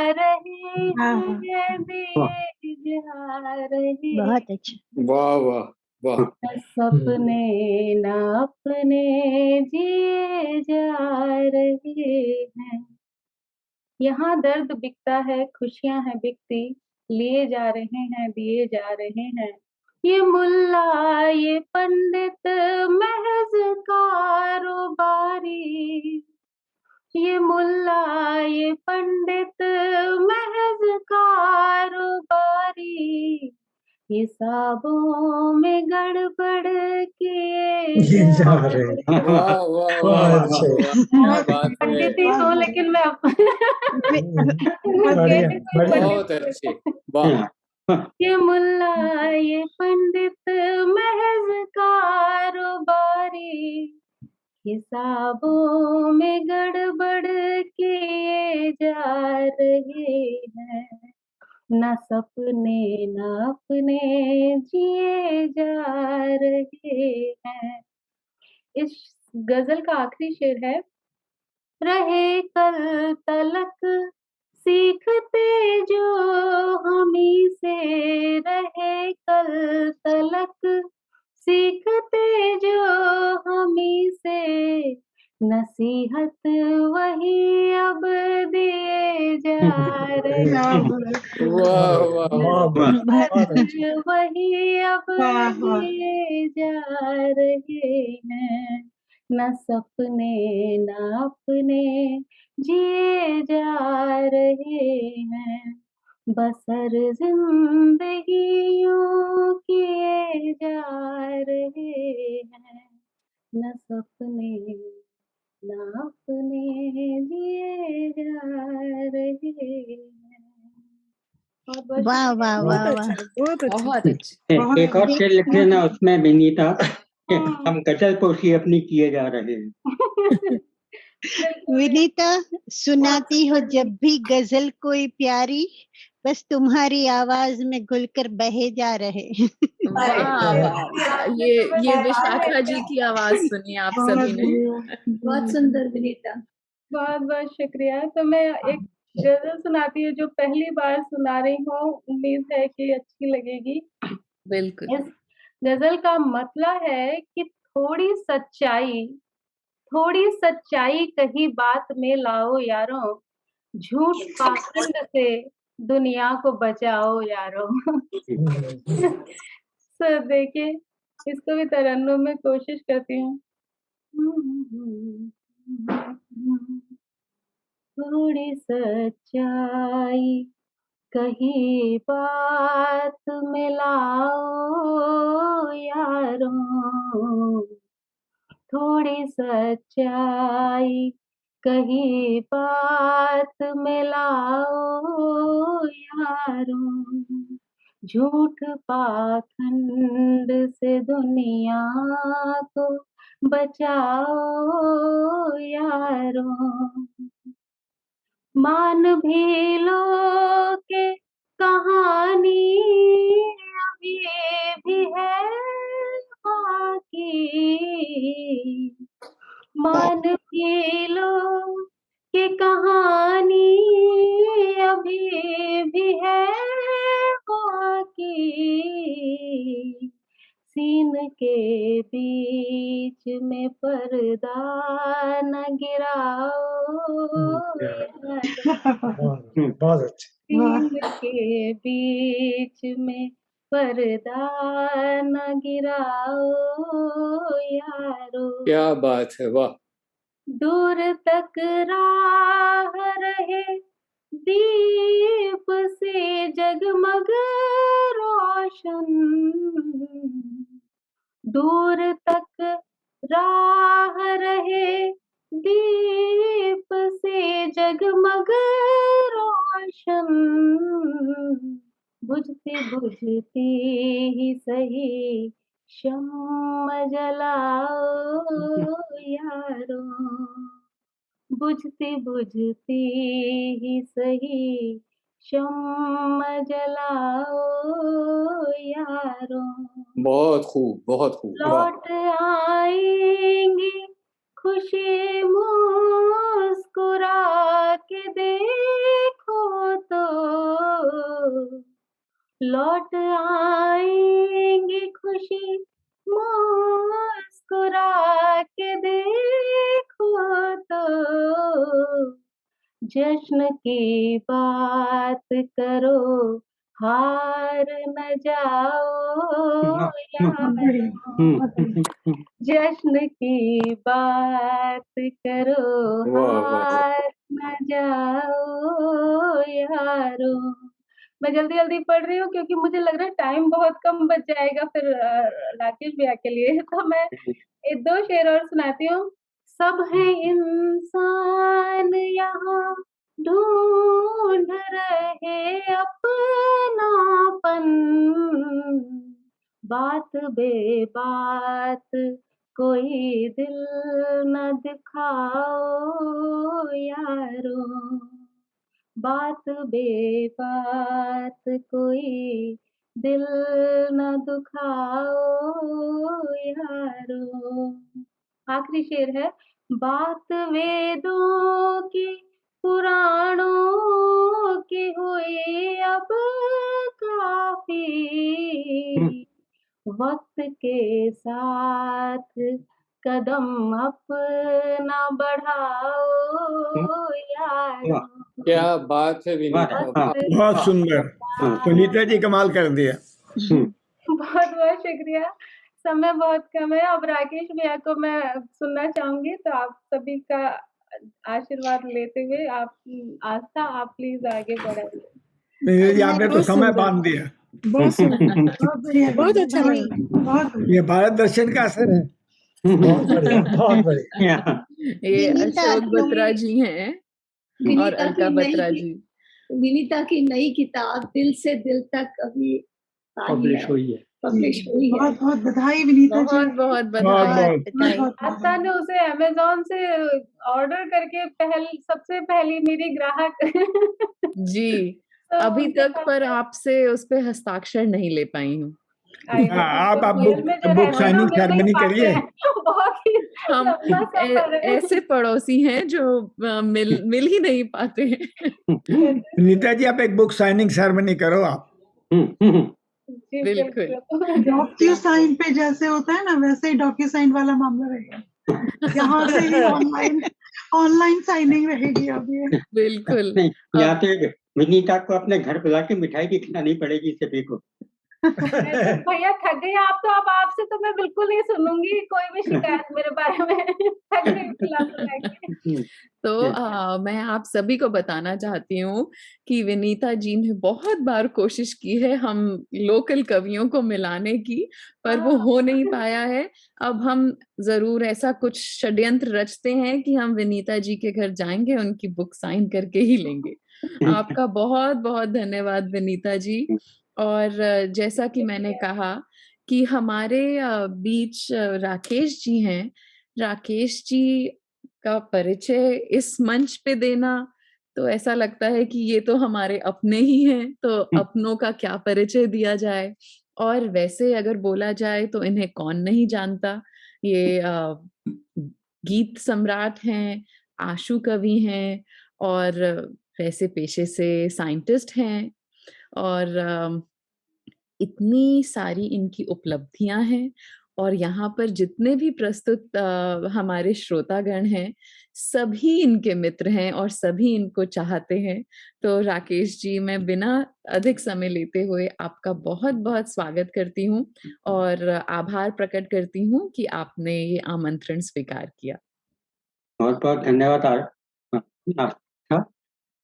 रहे हाँ, हाँ। हैं, दिए जा रहे बहुत अच्छा। वाह वाह वाह। न सपने न अपने जिए जा रहे हैं। यहाँ दर्द बिकता है, खुशियां हैं बिकती, लिए जा रहे हैं, दिए जा रहे हैं। ये मुल्ला ये पंडित महज कारोबारी, ये मुल्ला ये पंडित महज कारोबारी, हिसाबों में गड़बड़ किए ये जा जा रहे रहे हैं। वाह वाह वाह बहुत वाह अच्छे। वाह, क्या मैं बात है। पंडित ही हूँ लेकिन मैं बढ़िया अकेले कोई बढ़िया। बहुत पंडित अच्छे, वाह। ये मुल्ला ये पंडित महज कारोबारी, हिसाबों में गड़बड़ किए जा रहे हैं, न सपने न अपने जिए जा रहे हैं। इस गजल का आखिरी शेर है, रहे कल तलक सीखते जो हमी से, रहे कल तलक सीखते जो हमी से, नसीहत वही अब दिए जा रहे हैं, वाह वाह वाह। नसीहत वही अब वाह, वाह। दिए जा रहे हैं, न सपने न अपने जिए जा रहे हैं, बसर जिंदगी यूं किए जा रहे हैं, न सपने न अपने जिए जा रहे हैं। बहुत वाह वाह बहुत वाह वाह। अच्छा, बहुत अच्छा। बहुत अच्छे। बहुत एक और शेर लिख लेना उसमें विनीता कि हाँ। हम गजल पोशी अपनी किए जा रहे हैं। विनीता, सुनाती हो जब भी गजल कोई प्यारी, बस तुम्हारी आवाज में घुलकर बहे जा रहे। वाह वाह वाह, ये विशाखा जी की आवाज सुनी आप सभी ने। बहुत सुंदर विनीता। बहुत बहुत शुक्रिया। तो मैं एक गजल सुनाती हूँ जो पहली बार सुना रही हूँ, उम्मीद है कि अच्छी लगेगी। बिल्कुल। इस गजल का मतलब है कि थोड़ी सच्चाई कही बात में लाओ यारों, झूठ पाखंड से दुनिया को बचाओ यारों। सो देखिए, इसको भी तरन्नुम में कोशिश करती हूँ। थोड़ी सच्चाई कही बात मिलाओ यारों, थोड़ी सच्चाई कही बात मिलाओ यारों, झूठ पाखंड से दुनिया को बचाओ यारों, मान भी लो के कहानी अभी भी है बाकी, मान भी कहानी अभी भी है बाकी, सीन के बीच में पर्दा न गिराओ यारो। बहुत अच्छे। सीन के बीच में पर्दा न गिराओ यारो। क्या बात है, वाह। दूर तक राह रहे दीप से जगमग रोशन, दूर तक राह रहे दीप से जगमग रोशन, बुझती बुझती ही सही शम्म जलाओ यारो। बुझती बुझती ही सही शम्म जलाओ यारो। बहुत खूब, बहुत खूब, वाह। लौट आएंगी खुशी मुस्कुरा के देखो तो, लौट आएंगी खुशी मुस्कुरा के देखो तो, जश्न की बात करो हार न जाओ यारो। जश्न की बात करो वाह, वाह, वाह। हार न जाओ यारो। मैं जल्दी जल्दी पढ़ रही हूँ क्योंकि मुझे लग रहा है टाइम बहुत कम बच जाएगा फिर राकेश भैया के लिए, तो मैं एक दो शेर और सुनाती हूँ। सब है इंसान यहाँ ढूंढ रहे अपनापन, बात बेबात कोई दिल न दिखाओ यारो, बात बेबात कोई दिल न दुखाओ यारो। आखिरी शेर है। बात वेदों की पुराणों की हुई अब काफी, वक्त के साथ कदम अपना बढ़ाओ यारो। क्या बात है विनीता, वाह। बहुत सुंदर, पुनीता जी कमाल कर दिया। बहुत बहुत शुक्रिया। समय बहुत कम है, अब राकेश भैया को मैं सुनना चाहूंगी, तो आप सभी का आशीर्वाद लेते हुए आप आस्था आप प्लीज आगे बढ़ाइए। आपने तो समय बांध दिया। बहुत सुंदर, बहुत अच्छा लगा। ये भारत दर्शन का असर है। बहुत बढ़िया, बहुत बढ़िया। ये विनीता अशोक की बत्रा जी हैं और विनीता अलका की बत्रा जी। विनीता की नई किताब दिल से दिल तक अभी पब्लिश हुई है। पब्लिश हुई है। बहुत बहुत बधाई विनीता जी। बहुत बहुत बधाई। आस्था ने उसे अमेज़न से ऑर्डर करके सबसे पहली मेरी ग्राहक जी, तो अभी उनके तक साथ पर आपसे उस पे हस्ताक्षर नहीं ले पाई हूँ। आप जेल में जो बुक रहते हैं ना, साइनिंग मिल नहीं सेरेमनी पाते करिए। हैं। बहुत ही हम लंबा सफर है। ऐसे पड़ोसी हैं जो मिल ही नहीं पाते हैं। नीता जी आप एक बुक साइनिंग सेरेमनी करो आप। जी बिल्कुल। डॉक्यू साइन पे जैसे होता है ना, वैसे ही डॉक्यू साइन वाला मामला रहेगा। यहाँ से ही ऑनलाइन साइनिंग रहेगी अब ये। बिल्कुल। यहाँ तो विनीता को अपने घर बुला के मिठाई भी खिलानी पड़ेगी सभी को। भैया थक गई आप तो, अब आपसे तो मैं बिल्कुल नहीं सुनूंगी कोई भी शिकायत मेरे बारे में। थक गई खिला के। तो मैं आप सभी को बताना चाहती हूँ कि विनीता जी ने बहुत बार कोशिश की है हम लोकल कवियों को मिलाने की, पर वो हो नहीं पाया है। अब हम जरूर ऐसा कुछ षड्यंत्र रचते हैं कि हम विनीता जी के घर जाएंगे, उनकी बुक साइन करके ही लेंगे। आपका बहुत बहुत धन्यवाद विनीता जी। और जैसा कि मैंने कहा कि हमारे बीच राकेश जी हैं। राकेश जी का परिचय इस मंच पे देना तो ऐसा लगता है कि ये तो हमारे अपने ही हैं, तो अपनों का क्या परिचय दिया जाए। और वैसे अगर बोला जाए तो इन्हें कौन नहीं जानता। ये गीत सम्राट हैं, आशु कवि हैं और वैसे पेशे से साइंटिस्ट हैं और इतनी सारी इनकी उपलब्धियां हैं और यहाँ पर जितने भी प्रस्तुत हमारे श्रोतागण हैं, सभी इनके मित्र हैं और सभी इनको चाहते हैं। तो राकेश जी, मैं बिना अधिक समय लेते हुए आपका बहुत-बहुत स्वागत करती हूँ और आभार प्रकट करती हूँ कि आपने ये आमंत्रण स्वीकार किया। बहुत-बहुत धन्यवाद आस्था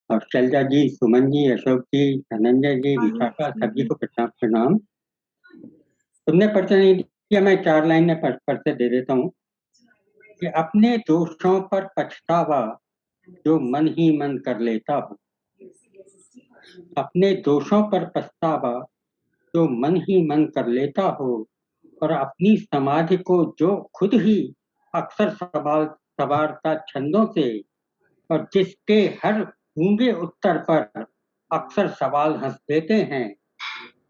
और शैलजा जी, सुमन जी, अशोक जी, धनंजय जी, विशाखा, सभी को प्रणाम। तुमने परिचय नहीं दिया, मैं 4 लाइन में परिचय दे देता हूँ कि अपने दोषों पर पछतावा जो मन ही मन कर लेता हो, अपने दोषों पर पछतावा जो मन ही मन कर लेता हो और अपनी समाधि को जो खुद ही अक्सर संवारता छंदों से और जिसके हर गूंगे उत्तर पर अक्सर सवाल हंस देते हैं,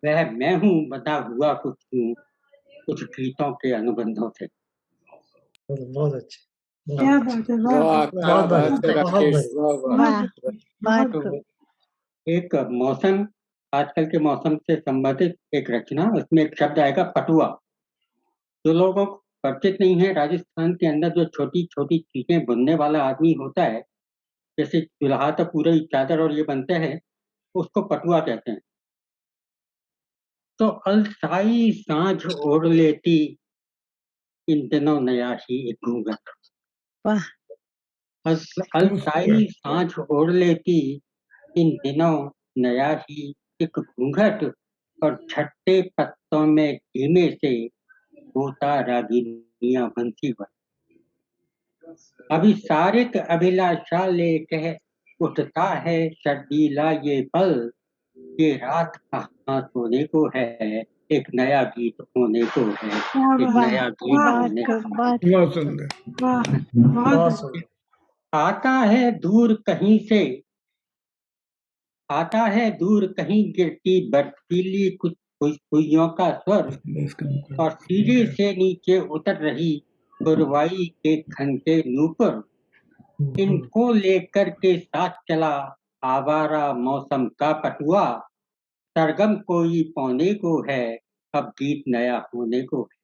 वह मैं हूँ बता हुआ कुछ गीतों के अनुबंधों से। बहुत अच्छे, क्या बात है, वाह वाह, क्या बात है राकेश, वाह वाह। तो एक मौसम, आजकल के मौसम से संबंधित एक रचना, उसमें एक शब्द आएगा पटुआ। जो लोगों को परिचित नहीं है, राजस्थान के अंदर जो छोटी छोटी चीजें बुनने वाला आदमी होता है, जैसे चूल्हा तो पूरे चादर और ये बनते हैं, उसको पटुआ कहते हैं। तो अलसाई सांझ ओढ़ लेती इन दिनों नया ही एक घूंघट। वाह। अलसाई सांझ ओढ़ लेती इन दिनों नया ही एक घूंघट और छट्टे पत्तों में धीमे से होता रागिनियां बंसी पर। अभिसारित अभिलाषा ले कह उठता है शर्दीला ये पल, ये रात कहाँ सोने को है, एक नया गीत होने को है, एक नया गीत होने को है। बहुत सुंदर, बहुत सुंदर। आता है दूर कहीं से, आता है दूर कहीं गिरती बर्फीली कुछ सुइयों का स्वर और सीढ़ी से नीचे उतर रही गुरवाई के खन के नूपुर। इनको लेकर के साथ चला आवारा मौसम का पटुआ, सरगम कोई पौने को है, अब गीत नया होने को है।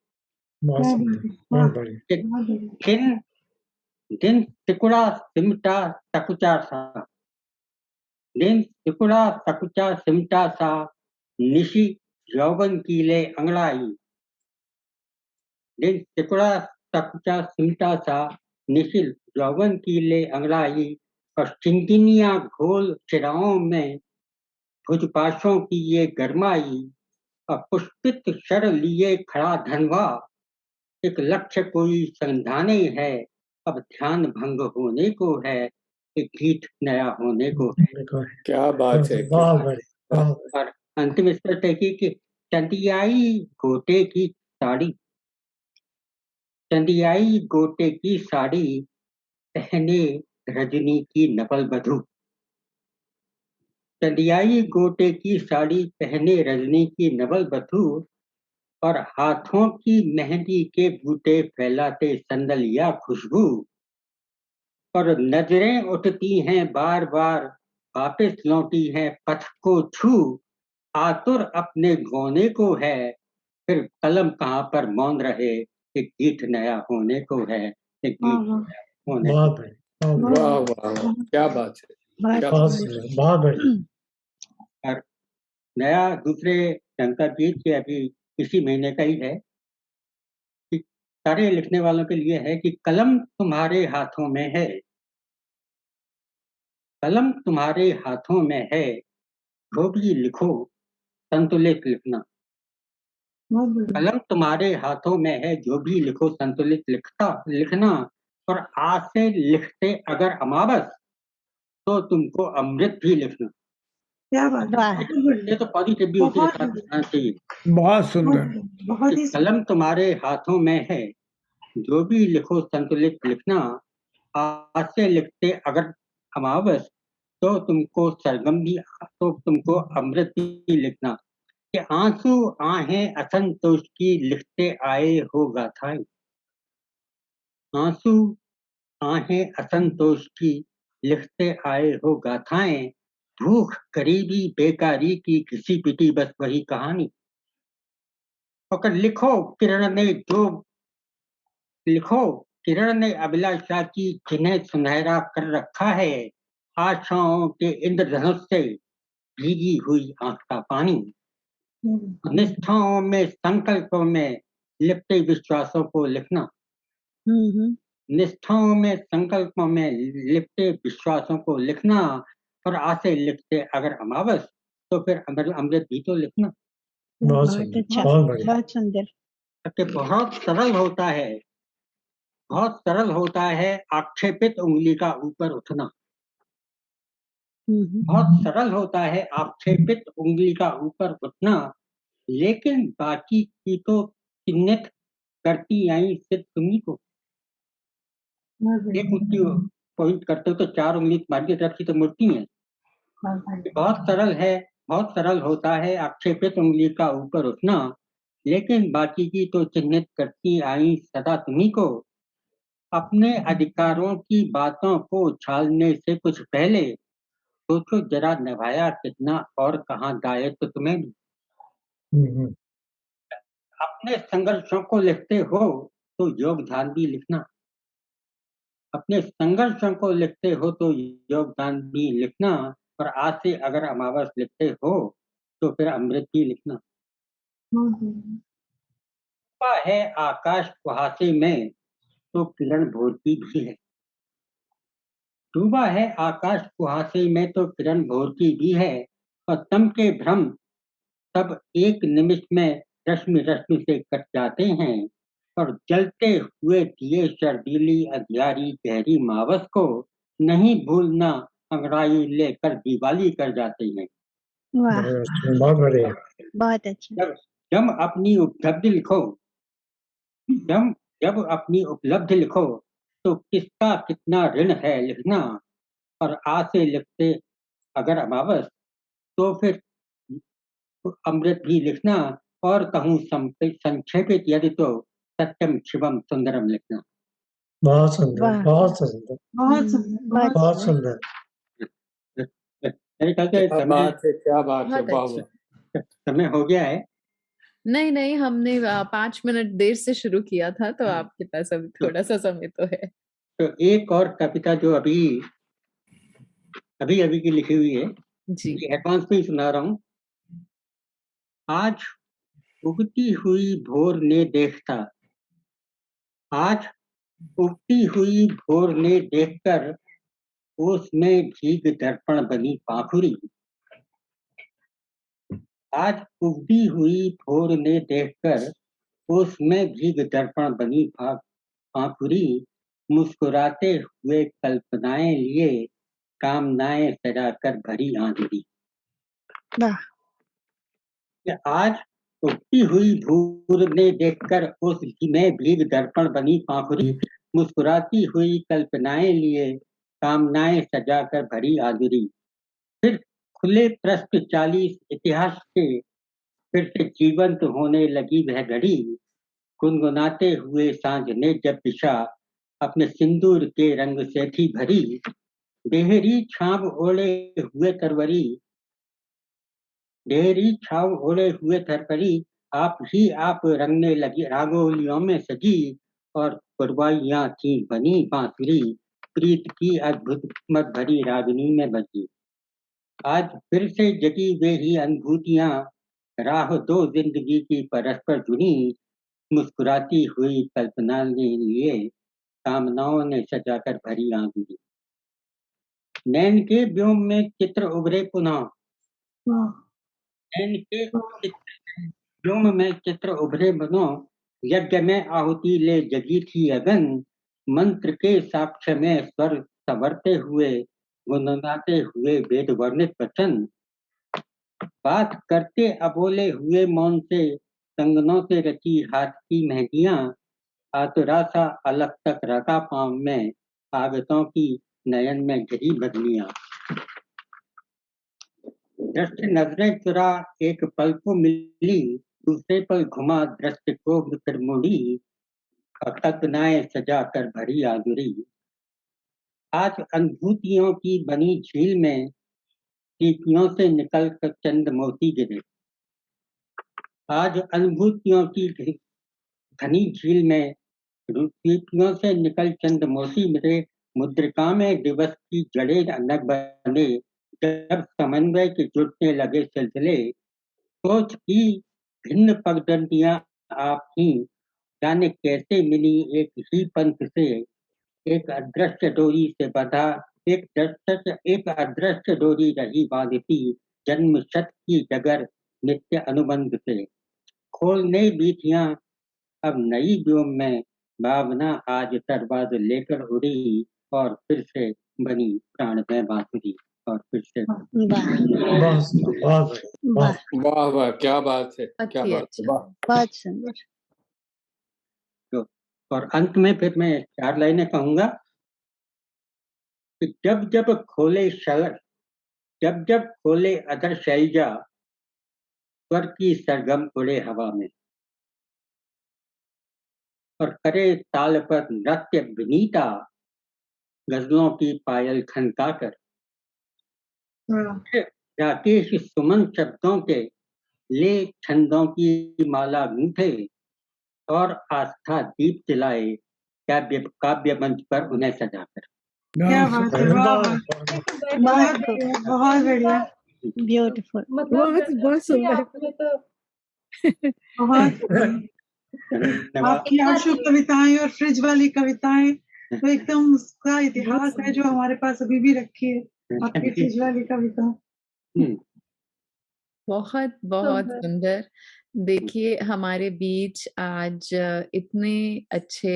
बहुत बढ़िया। दिन सिकुड़ा सिमटा सकुचा सा, दिन सिकुड़ा सकुचा सिमटा सा, निशी यौवन की ले अंगड़ाई। दिन सिकुड़ा सकुचा सिमटा सा, निशी यौवन की ले अंगड़ाई और चिंगिनिया घोल चिराओं में भुजपाशों की ये गरमाई और पुष्पित शर लिए खड़ा धनवा, एक लक्ष्य कोई संधाने है, अब ध्यान भंग होने को है, एक गीत नया होने को है। क्या बात है, बहुत बढ़िया। और अंतिम स्पष्ट है कि चंदियाई गोटे की साड़ी, चंदियाई गोटे की साड़ी पहने रजनी की नवल वधू, चंदियाई गोटे की साड़ी पहने रजनी की नवल वधू और हाथों की मेहंदी के बूटे फैलाते संदलिया खुशबू और नजरें उठती हैं बार बार वापस लौटी हैं पथ को छू, आतुर अपने गौने को है, फिर कलम कहाँ पर मौन रहे, एक गीत नया होने को है, एक गीत होने को है। वाह वाह, क्या बात है, बहुत बढ़िया। और नया दूसरे शंकर गीत के अभी इसी महीने का ही है कि सारे लिखने वालों के लिए है कि कलम तुम्हारे हाथों में है, कलम तुम्हारे हाथों में है, जो भी लिखो संतुलित लिखना। कलम तुम्हारे हाथों में है, जो भी लिखो संतुलित लिखना और आज से लिखते अगर अमावस तो तुमको अमृत भी लिखना। क्या बात है, ये तो पॉजिटिव भी उसके साथ लिखना चाहिए। बहुत सुंदर। बहुत ही कलम तुम्हारे हाथों में है, जो भी लिखो संतुलित लिखना, आज से लिखते अगर अमावस तो तुमको सरगम भी, तो तुमको अमृत भी लिखना। कि आंसू आहें असंतोष की लिखते आए हो गाथाएं, आंसू आहें असंतोष की लिखते आए हो गाथाएं, भूख गरीबी बेकारी की घिसी पिटी बस वही कहानी। और लिखो किरण ने अभिलाषा की जिन्हें सुनहरा कर रखा है, आशाओं के इंद्रधनुष से भीगी हुई आंख का पानी। निष्ठाओं में संकल्पों में लिपटे विश्वासों को लिखना, निष्ठाओं में संकल्पों में लिपटे विश्वासों को लिखना, और आसे लिखते अगर अमावस तो फिर अमृत भी तो लिखना। बहुत अच्छा, बहुत सुंदर। बहुत सरल होता है, बहुत सरल होता है आक्षेपित उंगली का ऊपर उठना। बहुत सरल होता है आक्षेपित उंगली का ऊपर उठना, लेकिन बाकी की तो चिन्हित करती आई सिर्फ तुम्ही को। एक उंगली पॉइंट करते हो तो 4 उंगली तुम्हारी तरफ की तो मुड़ती है। बहुत सरल है, बहुत सरल होता है आक्षेपित उंगली का ऊपर उठना, लेकिन बाकी की तो चिन्हित करती आई सदा तुम्ही को। अपने अधिकारों की बातों को उछालने से कुछ पहले सोचो जरा निभाया कितना और कहाँ दायित्व तुम्हें भी। अपने संघर्षों को लिखते हो तो योगदान भी लिखना, अपने संघर्षों को लिखते हो तो योगदान भी लिखना, और आज से अगर अमावस लिखते हो तो फिर अमृत भी लिखना। है आकाश कुहासे में तो किरण भोर की भी है, डूबा है आकाश कुहासे में तो किरण भोर की भी है, और तम के भ्रम तब एक निमिष में रश्मि रश्मि से कट जाते हैं, और जलते हुए दिए शर्दीली अंधियारी गहरी मावस को नहीं भूलना अंगड़ाई लेकर दिवाली कर जाते हैं। वाह, बहुत बढ़िया, बहुत अच्छा। जब अपनी उपलब्धि लिखो, जब अपनी उपलब्धि लिखो तो किसका कितना ऋण है लिखना, और आज से लिखते अगर अमावस तो फिर अमृत भी लिखना, और कहूँ संक्षेपित यदि तो सत्यम शिवम सुंदरम लिखना। बहुत सुंदर, बहुत सुंदर, बहुत सुंदर, बहुत सुंदर। क्या बात है, वाह वाह। समय हो गया है? नहीं, हमने 5 मिनट देर से शुरू किया था, तो आपके पास अभी थोड़ा सा समय तो है। तो एक और कविता जो अभी की लिखी हुई है जी, एडवांस में ही सुना रहा हूँ। आज उगती हुई भोर ने देखता, आज उगती हुई भोर ने देखकर उसमें भीग दर्पण बनी पाखुरी। आज उगती हुई भोर ने देखकर उसमें भीग दर्पण बनी पाखुरी, मुस्कुराते हुए कल्पनाएं लिए कामनाएं सजाकर भरी आंधुरी। आज उगती हुई भोर ने देखकर उसमें भीग दर्पण बनी पाखुरी, मुस्कुराती हुई कल्पनाएं लिए कामनाएं सजाकर भरी आंधुरी। फिर खुले पृष्ठ 40 इतिहास के फिर से जीवंत होने लगी वह घड़ी, गुनगुनाते हुए सांझ ने जब दिशा अपने सिंदूर के रंग से थी भरी, देहरी छाव ओढ़े हुए तरवरी, देहरी छाव ओढ़े हुए तरवरी, आप ही आप रंगने लगी रागोलियों में सजी, और पुरवाइयां थी बनी बांसुरी, प्रीत की अद्भुत मत भरी रागिनी में बजी। आज फिर से जगी वे ही अनुभूतियां, राह दो जिंदगी की परस्पर जुड़ी, मुस्कुराती हुई कल्पना ने लिए कामनाओं ने सजाकर भरी आंगुरी। नैन के व्योम में चित्र उभरे पुनः, नैन के व्योम में चित्र उभरे बनो, यज्ञ में आहुति ले जगी थी अगन, मंत्र के साक्ष्य में स्वर संवरते हुए गुनगुनाते हुए वेद वर्णित वचन, बात करते अबोले हुए मौन से कंगनों से रची हाथ की मेहंदियां, आतुरासा अलग तक रखा पाँव में आगतों की नयन में गिरी बदलियां। दृष्टि नजरें चुरा एक पल को मिली, दूसरे पल घुमा दृष्टि को फिर मुड़ी, कल्पनाएं सजा कर भरी आदुरी। आज अनुभूतियों की बनी झील में सीपियों से निकल कर चंद मोती गिरे। आज अनुभूतियों की घनी झील में सीपियों से निकल चंद मोती मिले। मुद्रिका में दिवस की जड़े नग बने। जब समन्वय के जुटने लगे सिलसिले, सोच की भिन्न पगडंडियां आप ही जाने कैसे मिली एक ही पंथ से। एक अदृश्य डोरी से बंधा एक अदृश्य डोरी रही बांधती जन्म शत की डगर नित्य अनुबंध से। खोलने बीथियां अब नई व्योम में, भावना आज तरवाज लेकर उड़ी और फिर से बनी प्राणमय बांसुरी। और फिर से वाह वाह वाह, क्या बात है, क्या अति बात है, अच्छा। वाह। बहुत सुंदर। तो और अंत में फिर मैं 4 लाइनें कहूंगा कि जब जब खोले अधर शैलजा, स्वर की सरगम उड़े हवा में। और करे ताल पर नृत्य विनीता, गजलों की पायल खनकाकर। राकेश सुमन शब्दों के ले छंदों की माला गूंथे और आस्था दीप जलाए काव्य मंच पर उन्हें सजाकर। क्या बात है, वाह वाह, बहुत बढ़िया, बहुत बढ़िया, ब्यूटीफुल। मतलब बहुत सुंदर। आपने तो बहुत धन्यवाद। आपकी आंसू कविताएं और फ्रिज वाली कविताएं तो एकदम उसका इतिहास है जो हमारे पास अभी भी रखी है, आपकी फ्रिज वाली कविता। बहुत बहुत सुंदर। सुंदर। देखिए हमारे बीच आज इतने अच्छे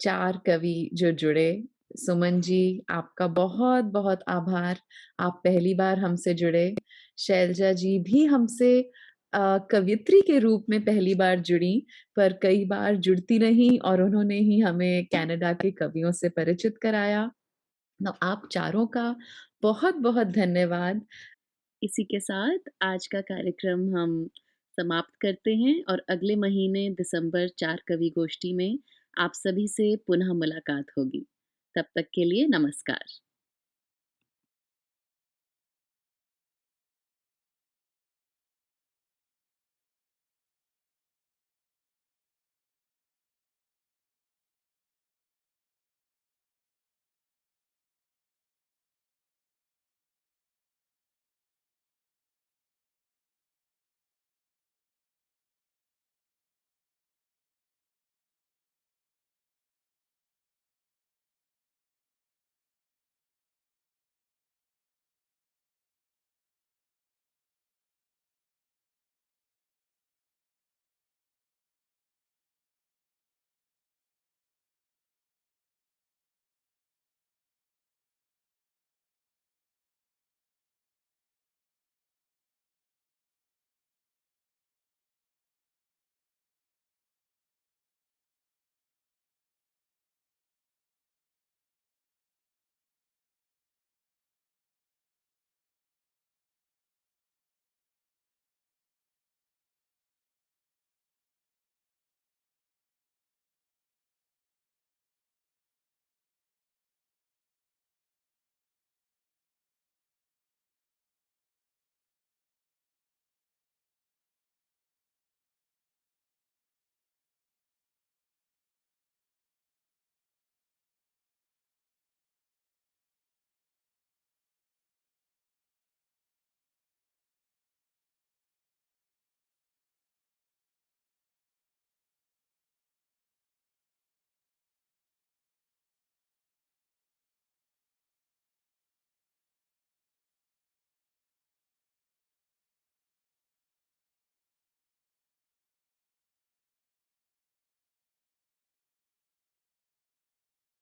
4 कवि जो जुड़े। सुमन जी, आपका बहुत बहुत आभार। आप पहली बार हमसे जुड़े। शैलजा जी भी हमसे कवियत्री के रूप में पहली बार जुड़ी, पर कई बार जुड़ती रहीं और उन्होंने ही हमें कनाडा के कवियों से परिचित कराया। तो आप चारों का बहुत बहुत धन्यवाद। इसी के साथ आज का कार्यक्रम हम समाप्त करते हैं और अगले महीने दिसंबर 4 कवि गोष्ठी में आप सभी से पुनः मुलाकात होगी। तब तक के लिए नमस्कार।